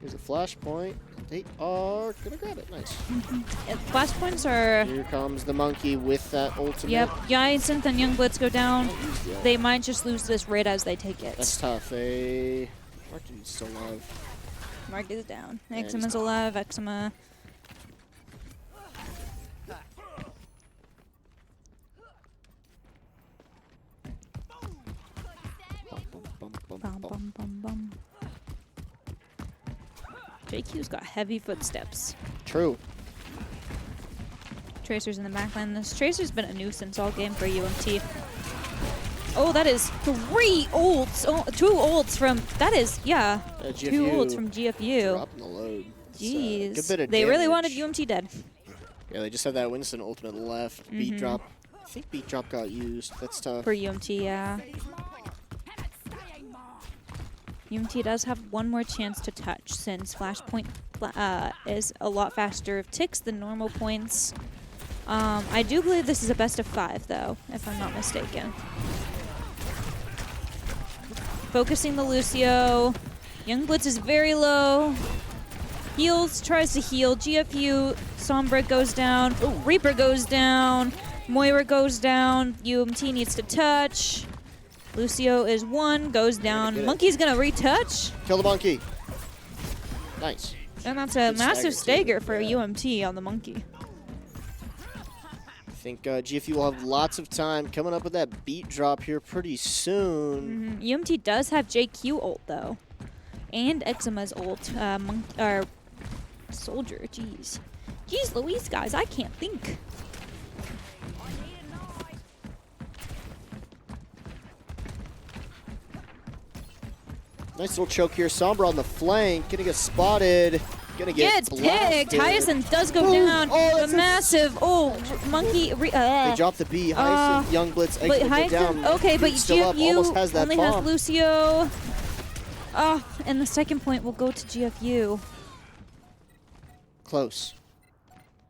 Here's a flashpoint. They are gonna grab it. Nice. Flashpoints are. Here comes the monkey with that ultimate. Yep. Hyacinth and Young Blitz go down. Yeah. They might just lose this right as they take it. That's tough. Mark Dude's still alive. Mark is down. Yeah, he's Eczema's down. alive. Eczema. Bum, bum, bum, bum. JQ's got heavy footsteps. True. Tracer's in the backline. This Tracer's been a nuisance all game for UMT. Oh, that is 3 ults. Oh, 2 ults from. That is, yeah. 2 ults from GFU. Dropping the load. Jeez. Good bit of they really wanted damage. UMT dead. Yeah, they just have that Winston ultimate left. Beat drop. I think beat drop got used. That's tough. For UMT, yeah. UMT does have one more chance to touch since Flashpoint is a lot faster of ticks than normal points. I do believe this is a best of 5, though, if I'm not mistaken. Focusing the Lucio. Young Blitz is very low. Heals, tries to heal. GFU, Sombra goes down. Ooh, Reaper goes down. Moira goes down. UMT needs to touch. Lucio is 1, goes down. get it. Monkey's going to retouch. Kill the monkey. Nice. And that's a Good massive stagger, stagger for yeah. UMT on the monkey. I think GFU will have lots of time coming up with that beat drop here pretty soon. UMT does have JQ ult, though. And Eczema's ult. Or Soldier, jeez. Jeez Louise, guys, I can't think. Nice little choke here. Sombra on the flank. Gonna get spotted. Gonna get Gets picked. blasted. Hyacinth does go Ooh, down. oh, The that's a- massive. Monkey. They drop the B. Hyacinth, Young Blitz, But exit Hyacinth. down. Okay, but Dude's still up, GFU almost has that only bomb. has Lucio. And the second point will go to GFU. Close.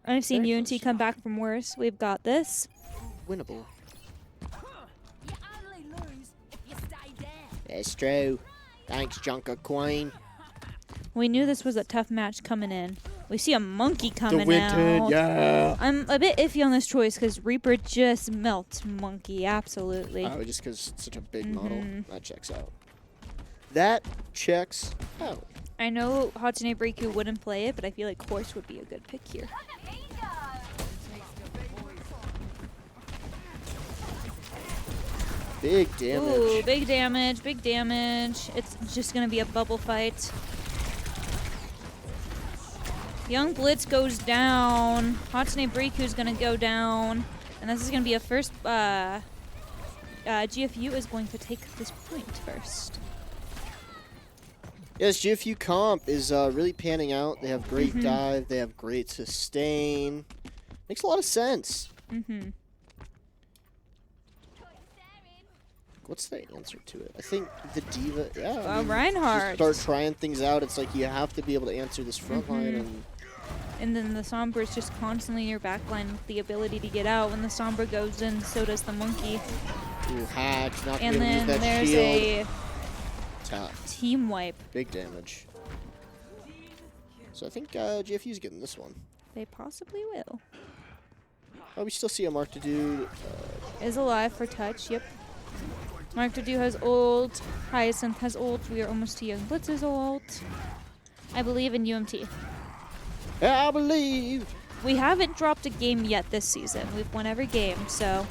I've seen Very UNT close. come back from worse. We've got this. Winnable. You only lose if you stay there. That's true. Thanks, Junker Queen. We knew this was a tough match coming in. We see a monkey coming out. yeah. I'm a bit iffy on this choice because Reaper just melts monkey. Absolutely. Oh, just because it's such a big model. Mm-hmm. That checks out. That checks out. I know Hatsune Riku wouldn't play it, but I feel like Horse would be a good pick here. Big damage. Ooh, big damage, big damage. It's just going to be a bubble fight. Young Blitz goes down. Hatsune Riku's going to go down. And this is going to be a first... GFU is going to take this point first. Yes, GFU comp is really panning out. They have great Mm-hmm. dive. They have great sustain. Makes a lot of sense. Mm-hmm. What's the answer to it? I think the diva. Yeah. I mean, Reinhardt. Just start trying things out. It's like you have to be able to answer this front line. Mm-hmm. And then the Sombra is just constantly in your backline with the ability to get out. When the Sombra goes in, so does the monkey. Ooh, hacked. Not And gonna use then that there's shield. a Tough. team wipe. Big damage. So I think GFU's getting this one. They possibly will. Oh, we still see a Mark to do. Is alive for touch, yep. Mark Dudu has ult. Hyacinth has ult. We are almost to Young Blitz's ult. I believe in UMT. I believe. We haven't dropped a game yet this season. We've won every game, so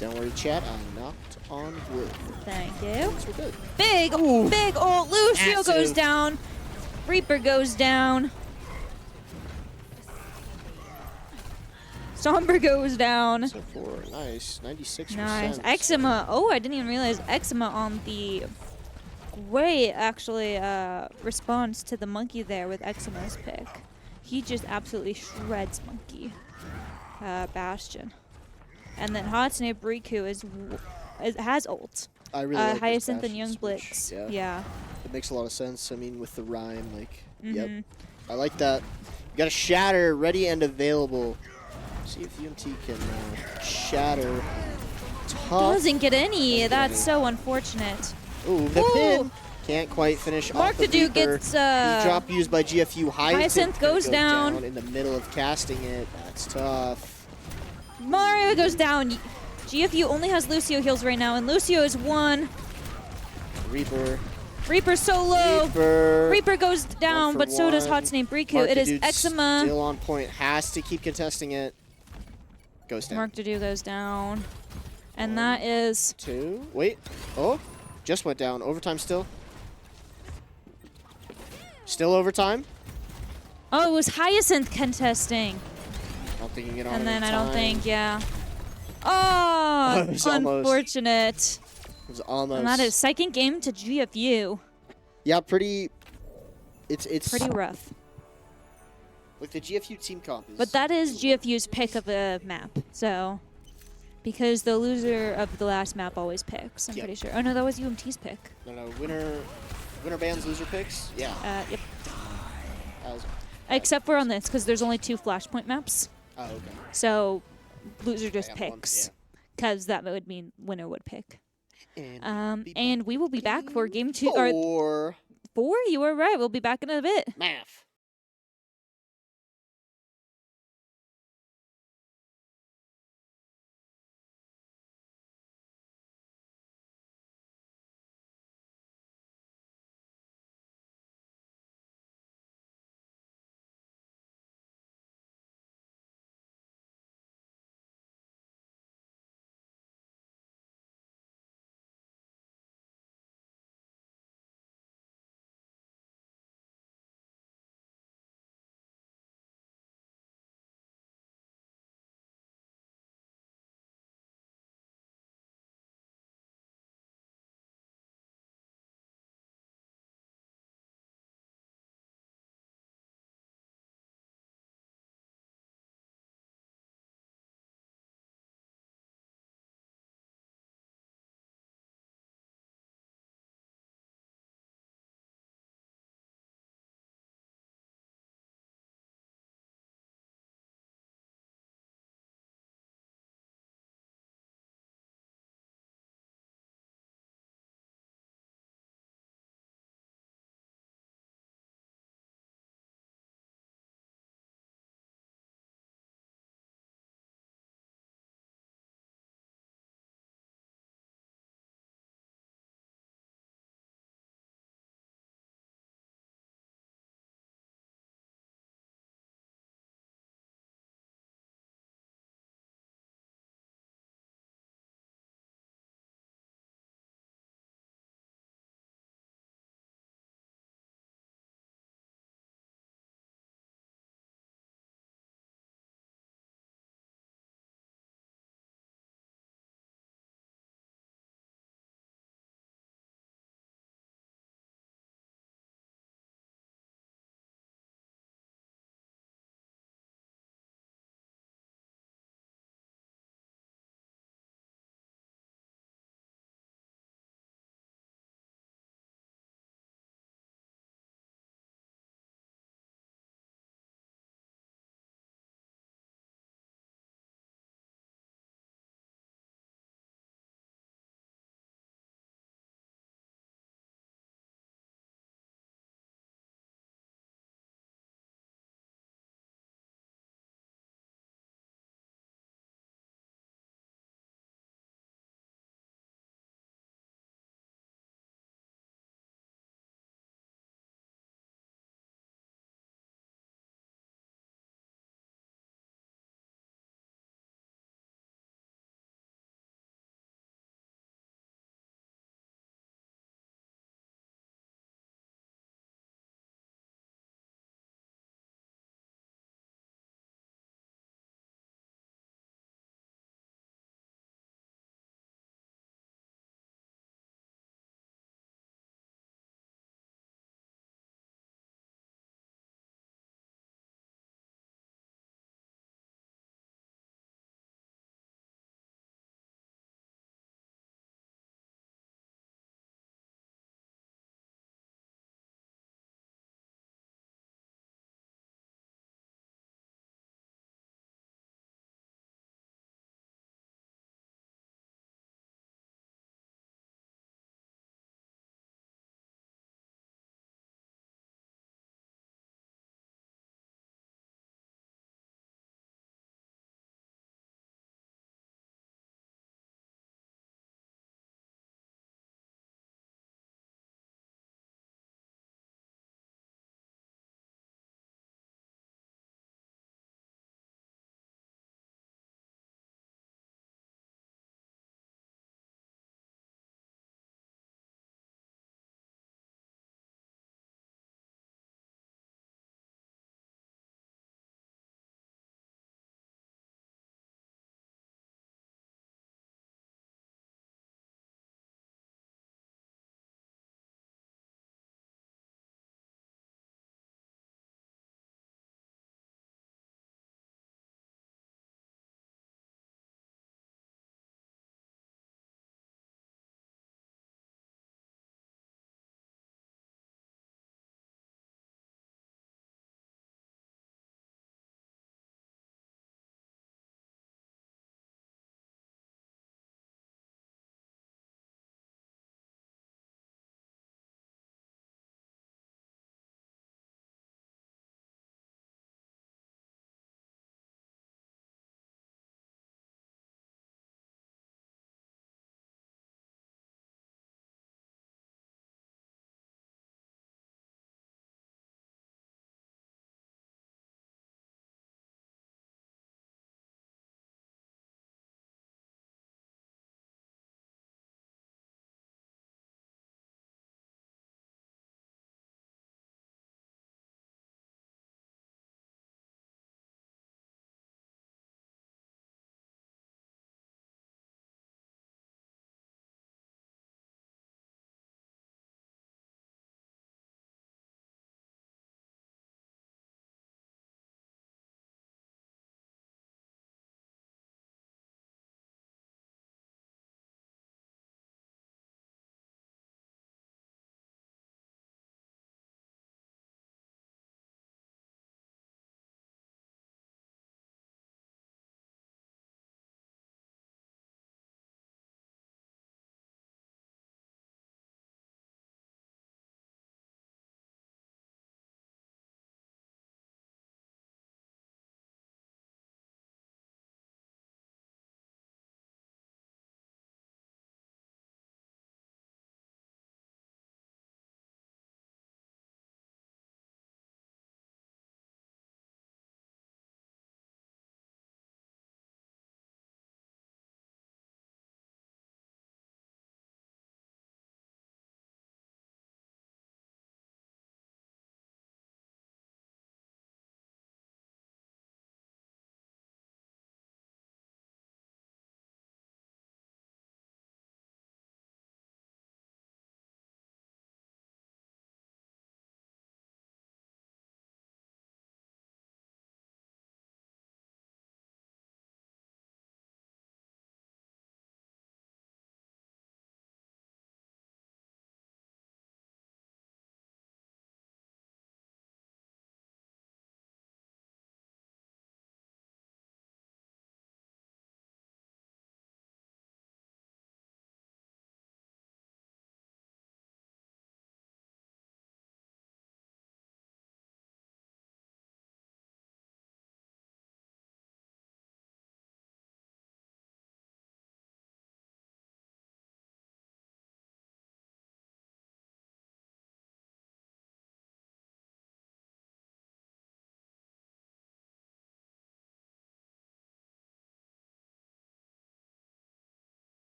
Don't worry, chat. I'm knocked on wood. thank you. So we're good. Big ult. Lucio goes Massive. down. Reaper goes down. Sombra goes down. So for nice 96%. Nice. Eczema. Oh, I didn't even realize Eczema on the great, actually, response to the monkey there with Eczema's pick. He just absolutely shreds monkey. Bastion. And then Hatsune Riku has ult. I really like this Hyacinth and Bastion Young switch. Blitz. Yeah. It makes a lot of sense. I mean, with the rhyme, like, Mhm. yep. I like that. You got a shatter ready and available. See if UMT can shatter. Tough. Doesn't get any. Doesn't get That's any. so unfortunate. Ooh, the Ooh. pin. Can't quite finish Mark off the Dudu Reaper. gets, The drop used by GFU. Hyacinth gonna goes go down. in the middle of casting it. That's tough. Mario goes down. GFU only has Lucio heals right now, and Lucio is 1. Reaper. Reaper solo. Reaper. Reaper goes down, for but so does one. Hatsune Riku. Mark It is Dudu's Eczema. Still on point. Has to keep contesting it. Goes down. Mark Dudu goes down. And that is... 2. Wait. Oh. Just went down. Overtime still. Still overtime. Oh, it was Hyacinth contesting. I don't think you can get on And then I don't overtime. think, yeah. Oh, It was almost. unfortunate. It was almost. And that is second game to GFU. Yeah, pretty. It's Pretty rough. like the GFU team comp is. But that is GFU's pick of the map. So, because the loser of the last map always picks, I'm Yep. pretty sure. Oh, no, that was UMT's pick. No, winner bands loser picks. Yeah. Yep. That was- Except for on this, because there's only 2 Flashpoint maps. oh, okay. So, loser just Yeah, one- picks. Because that would mean winner would pick. And And we will be back for game 2. Or or 4, you were right. We'll be back in a bit. math.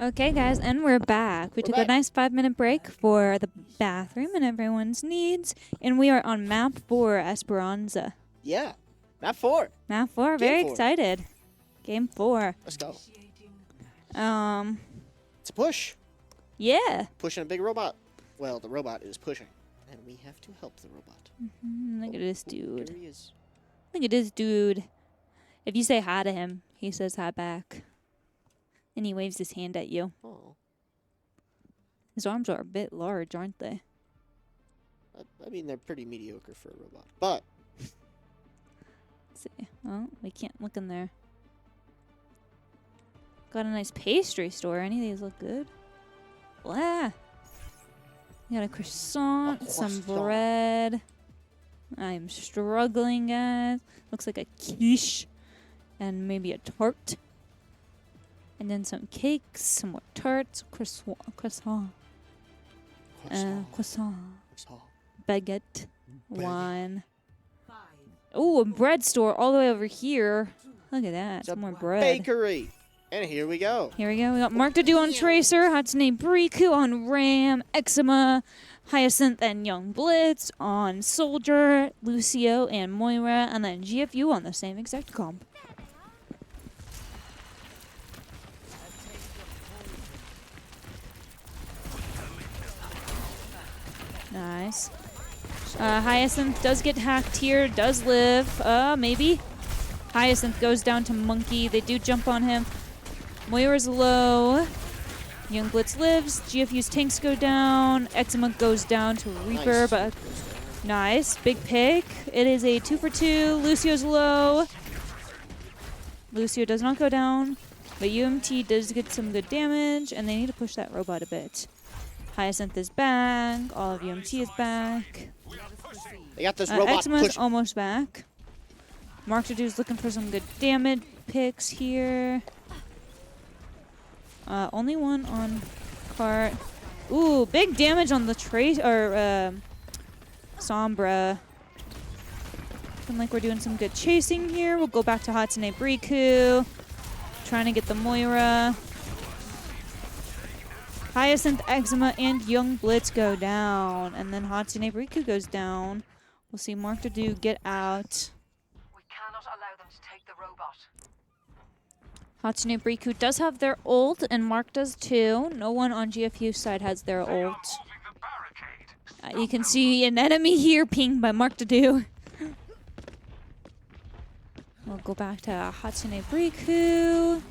Okay, guys, and we're back. We took a back. nice 5-minute break for the bathroom and everyone's needs, and we are on map 4, Esperanza. Yeah. Map 4. Map 4, Game very 4. excited. Game 4. Let's go. It's a push. Yeah. Pushing a big robot. Well, the robot is pushing, and we have to help the robot. Look at this There dude. he is. Look at this dude. If you say hi to him, he says hi back. And he waves his hand at you. Oh. His arms are a bit large, aren't they? I mean, they're pretty mediocre for a robot. But Let's see. Oh, we can't look in there. Got a nice pastry store. Any of these look good? Blah. Got a croissant, some croissant. bread. I'm struggling, guys. Looks like a quiche. And maybe a tart. And then some cakes, some more tarts, croissant. Croissant. Baguette. Wine. Oh, a bread store all the way over here. Look at that. it's a Some more bread. bakery. And here we go. Here we go. We got Mark to do on Tracer, Hatsune Briku on Ram, Eczema, Hyacinth and Young Blitz on Soldier, Lucio and Moira, and then GFU on the same exact comp. Nice. Hyacinth does get hacked here, does live. Maybe. Hyacinth goes down to Monkey. They do jump on him. Moira's low. Young Blitz lives. GFU's tanks go down. Eczema goes down to Reaper, Nice. but nice. Big pick. It is a 2 for 2. Lucio's low. Lucio does not go down, but UMT does get some good damage, and they need to push that robot a bit. Hyacinth is back. All of UMT is back. They got this robot Eczema's push. almost back. Mark to do is looking for some good damage picks here. Only one on cart. Ooh, big damage on the trace or Sombra. Looking like we're doing some good chasing here. We'll go back to Hatsune Briku. Trying to get the Moira. Hyacinth, Eczema, and Young Blitz go down. And then Hatsune Briku goes down. We'll see Mark to do get out. We cannot allow them to take the robot. Hatsune Briku does have their ult, and Mark does too. No one on GFU side has their They are ult. moving the barricade. You can see an enemy here pinged by Mark to do. We'll go back to Hatsune Briku.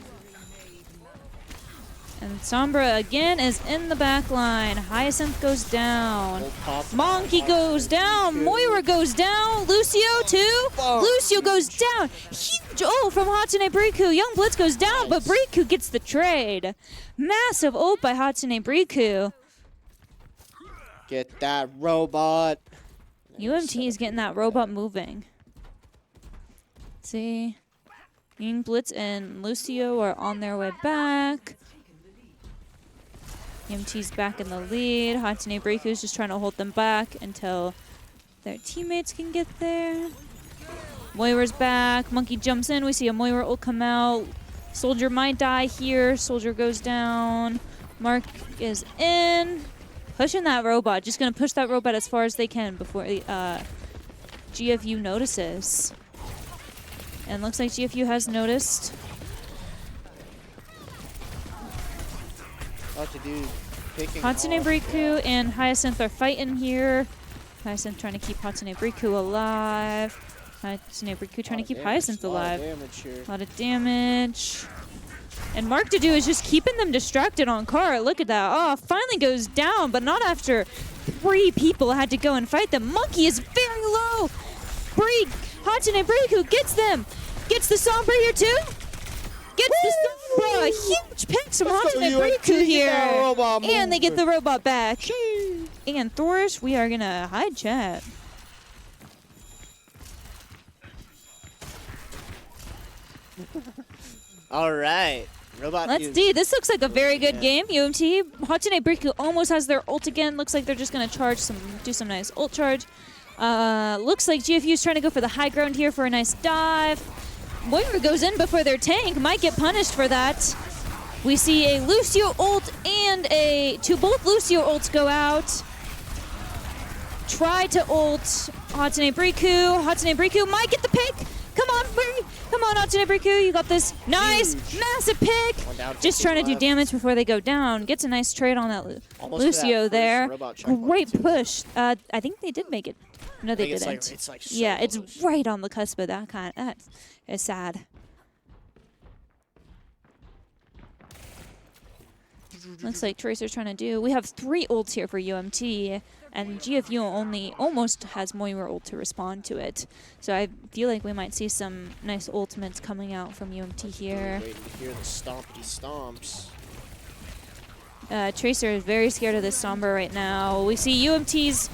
And Sombra again is in the back line. Hyacinth goes down. Old pop. Monkey goes down. Moira goes down. Lucio too. Lucio goes down. Huge ult from Hatsune Briku. Young Blitz goes down, but Briku gets the trade. Massive ult by Hatsune Briku. Get that robot. UMT is getting that robot moving. See? Young Blitz and Lucio are on their way back. UMT's back in the lead. Hatsune Briku is just trying to hold them back until their teammates can get there. Moira's back. Monkey jumps in. We see a Moira ult come out. Soldier might die here. Soldier goes down. Mark is in. Pushing that robot. Just going to push that robot as far as they can before GFU notices. And looks like GFU has noticed. What to do? Picking Hatsune off. Briku and Hyacinth are fighting here. Hyacinth trying to keep Hatsune Briku alive. Hatsune Briku trying to keep Hyacinth alive. A lot of damage. And Mark to do is just keeping them distracted on cart. Look at that. Oh, finally goes down, but not after 3 people had to go and fight them. Monkey is very low. Hatsune Briku gets them. Gets the Sombra here too. Gets the Sombra. Huge picks from Hatsune Briku here. And they get the robot back. And Thorish, we are going to hide chat. All right. Robot Let's is- see. This looks like a very good game. UMT. Hatsune Briku almost has their ult again. Looks like they're just going to do some nice ult charge. Looks like GFU is trying to go for the high ground here for a nice dive. Moira goes in before their tank. Might get punished for that. We see a Lucio ult and both Lucio ults go out. Try to ult Hatsune Briku. Hatsune Briku might get the pick. Come on, Hatsune Briku, you got this. Nice, massive pick. Just trying to do damage before they go down. Gets a nice trade on that Lucio there. Great push. I think they did make it. No, they didn't. It's like so yeah, it's close. right on the cusp of that kind. That is sad. Looks like Tracer's trying to do. We have 3 ults here for UMT, and GFU only almost has Moira ult to respond to it. So I feel like we might see some nice ultimates coming out from UMT here. Waiting to hear the stompy stomps. Tracer is very scared of this Sombra right now. We see UMT's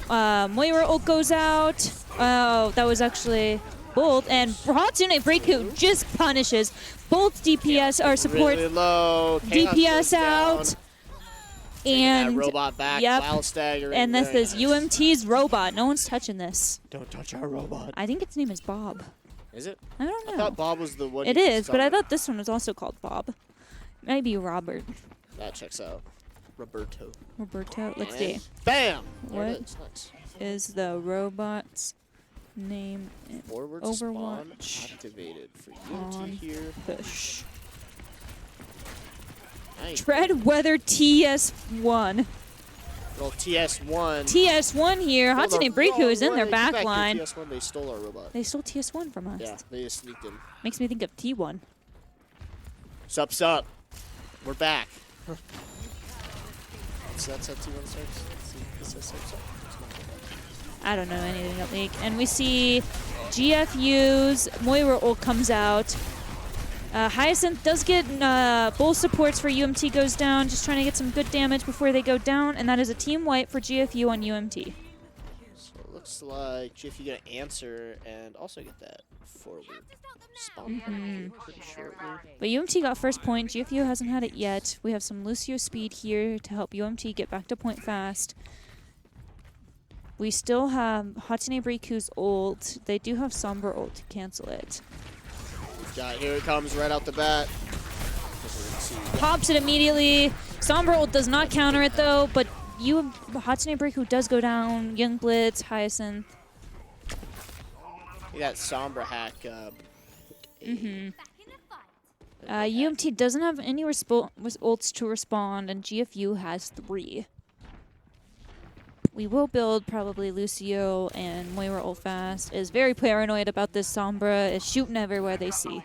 Moira ult goes out. Oh, that was actually bold. And Hatsune Briku just punishes. Both DPS are support. Really low. DPS out. And that robot back. yep. Wild stagger. And this Very is nice. UMT's robot. No one's touching this. Don't touch our robot. I think its name is Bob. Is it? I don't know. I thought Bob was the one. It you is, but I discovered. thought this one was also called Bob. Maybe Robert. That checks out. Roberto. Roberto. Let's And see. Bam! There What? it is. Nice. Is the robot's name in Forward spawn Overwatch activated for on UMT here. push? Nice. Tread Weather TS1. Well, TS1. TS1 here. Go the Hatsune Briku is in wrong their way. back Get back line. here, TS1, they stole our robot. They stole TS1 from us. Yeah, they just sneaked him. Makes me think of T1. Sup. We're back. So that's how T1 starts. Let's see. This says sup. I don't know anything about League. And we see GFU's Moira ult comes out. Hyacinth does get both supports for UMT goes down, just trying to get some good damage before they go down, and that is a team wipe for GFU on UMT. So it looks like GFU gonna answer and also get that forward spawn pretty shortly. But UMT got first point. GFU hasn't had it yet. We have some Lucio speed here to help UMT get back to point fast. We still have Hatsune Briku's ult. They do have Sombra ult to cancel it. Here it comes right out the bat. Pops it immediately. Sombra ult does not counter it though, but Hatsune Briku does go down. Young Blitz, Hyacinth. You got Sombra hack. UMT doesn't have any ults to respond, and GFU has 3. We will build probably Lucio and Moira ult fast. Is very paranoid about this Sombra. Is shooting everywhere they see.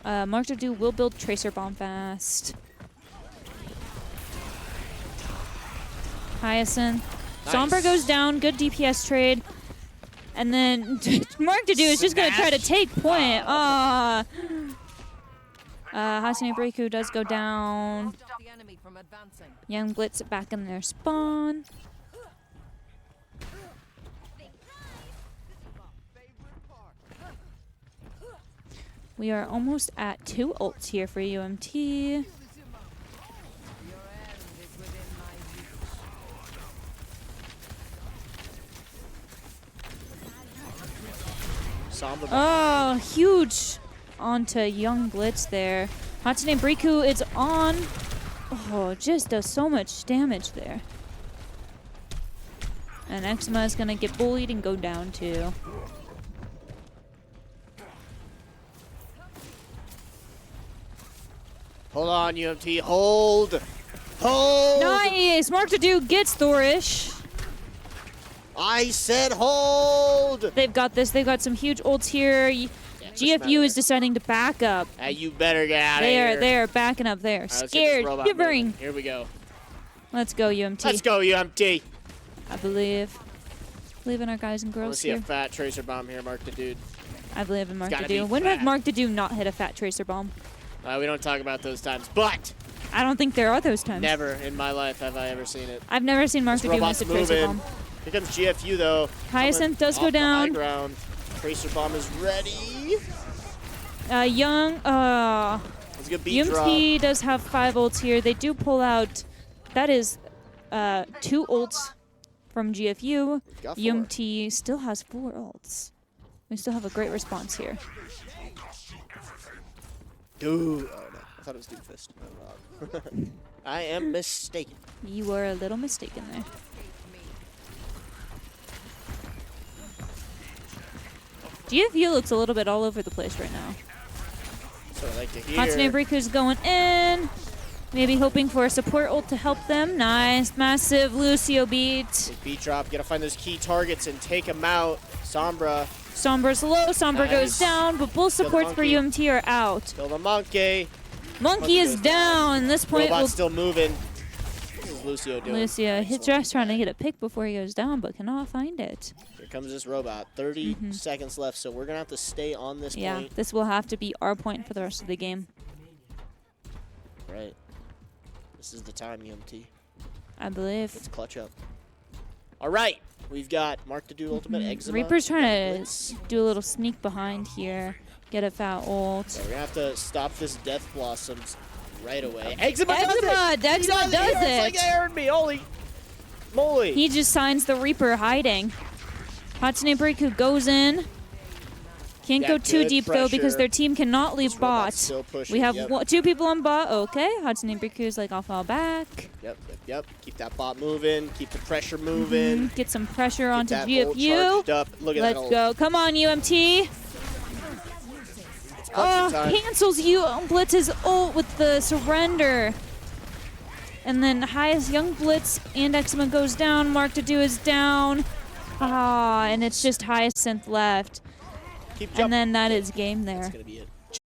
Mark Dudu will build Tracer Bomb fast. Hyacinth. Nice. Sombra goes down. Good DPS trade. And then Mark Dudu is just going to try to take point. Hatsune Briku does go down. Young Blitz back in their spawn. We are almost at 2 ults here for UMT. Sombra. Oh, huge onto Young Blitz there. Hatsune Briku is on. Oh, just does so much damage there. And Eczema is going to get bullied and go down too. Hold on, UMT. Hold. Hold. Nice! Mark Dudu gets Thorish. I said hold. They've got this. They've got some huge ults here. GFU is deciding to back up. Hey, you better get out of here. They are backing up there. All right, let's get this Scared, robot shivering. moving. Here we go. Let's go, UMT. Let's go, UMT. I believe. Believe in our guys and I want girls to see here. a fat tracer bomb here, Mark the Dude. I believe in Mark gotta be Dudu. When have fat. Mark Dudu not hit a fat tracer bomb? We don't talk about those times, but I don't think there are those times. never in my life have I ever seen it. I've never seen Mark This Dudu miss robot's a tracer moving. bomb. Here comes GFU though. Hyacinth Coming does go off the high down. ground. Tracer bomb is ready. Young, It's a good beat drop. UMT does have 5 ults here. They do pull out, that is 2 ults from GFU. Got 4. UMT still has 4 ults. We still have a great response here. Dude. Oh, no. I thought it was Doomfist. I'm wrong. I am mistaken. You were a little mistaken there. GFU looks a little bit all over the place right now. So I like to hear. Hatsune Riku's going in. Maybe hoping for a support ult to help them. Nice. Massive Lucio beat. Big beat drop. Gotta find those key targets and take them out. Sombra. Sombra's low. Sombra Nice. goes down, but both Kill the supports for monkey. UMT are out. Kill the monkey. Monkey is goes down. down. This point Robot's will still moving. What is Lucio doing? Lucia, Nice he's one. just trying to get a pick before he goes down, but cannot find it. Here comes this robot. 30 seconds left, so we're going to have to stay on this Yeah, point. this will have to be our point for the rest of the game. Right. This is the time, UMT. I believe. Let's clutch up. All right. We've got Mark to do ultimate Eczema. Reaper's trying to Blitz. do a little sneak behind here. Get a fat ult. So we're going to have to stop this Death Blossoms right away. Eczema does Eczema! it! Eczema He does It's like it! they heard me. Holy moly. He just signs the Reaper hiding. Hatsune Riku goes in. Can't Yeah, go too good deep, though, because pressure. their team cannot leave This bot. robot's still pushing, We have yep. 2 people on bot. Okay, Hatsune Riku's like, I'll fall back. Yep. Keep that bot moving. Keep the pressure moving. Get some pressure Get onto that ult GFU. charged up. Look at that Let's ult. go. Come on, UMT. It's Oh, time. cancels Blitz's ult with the surrender. And then highest Young Blitz and Eczema goes down. Mark to do is down. Ah, and it's just Hyacinth left. Keep jumping. And then that is game That's there. going to be it.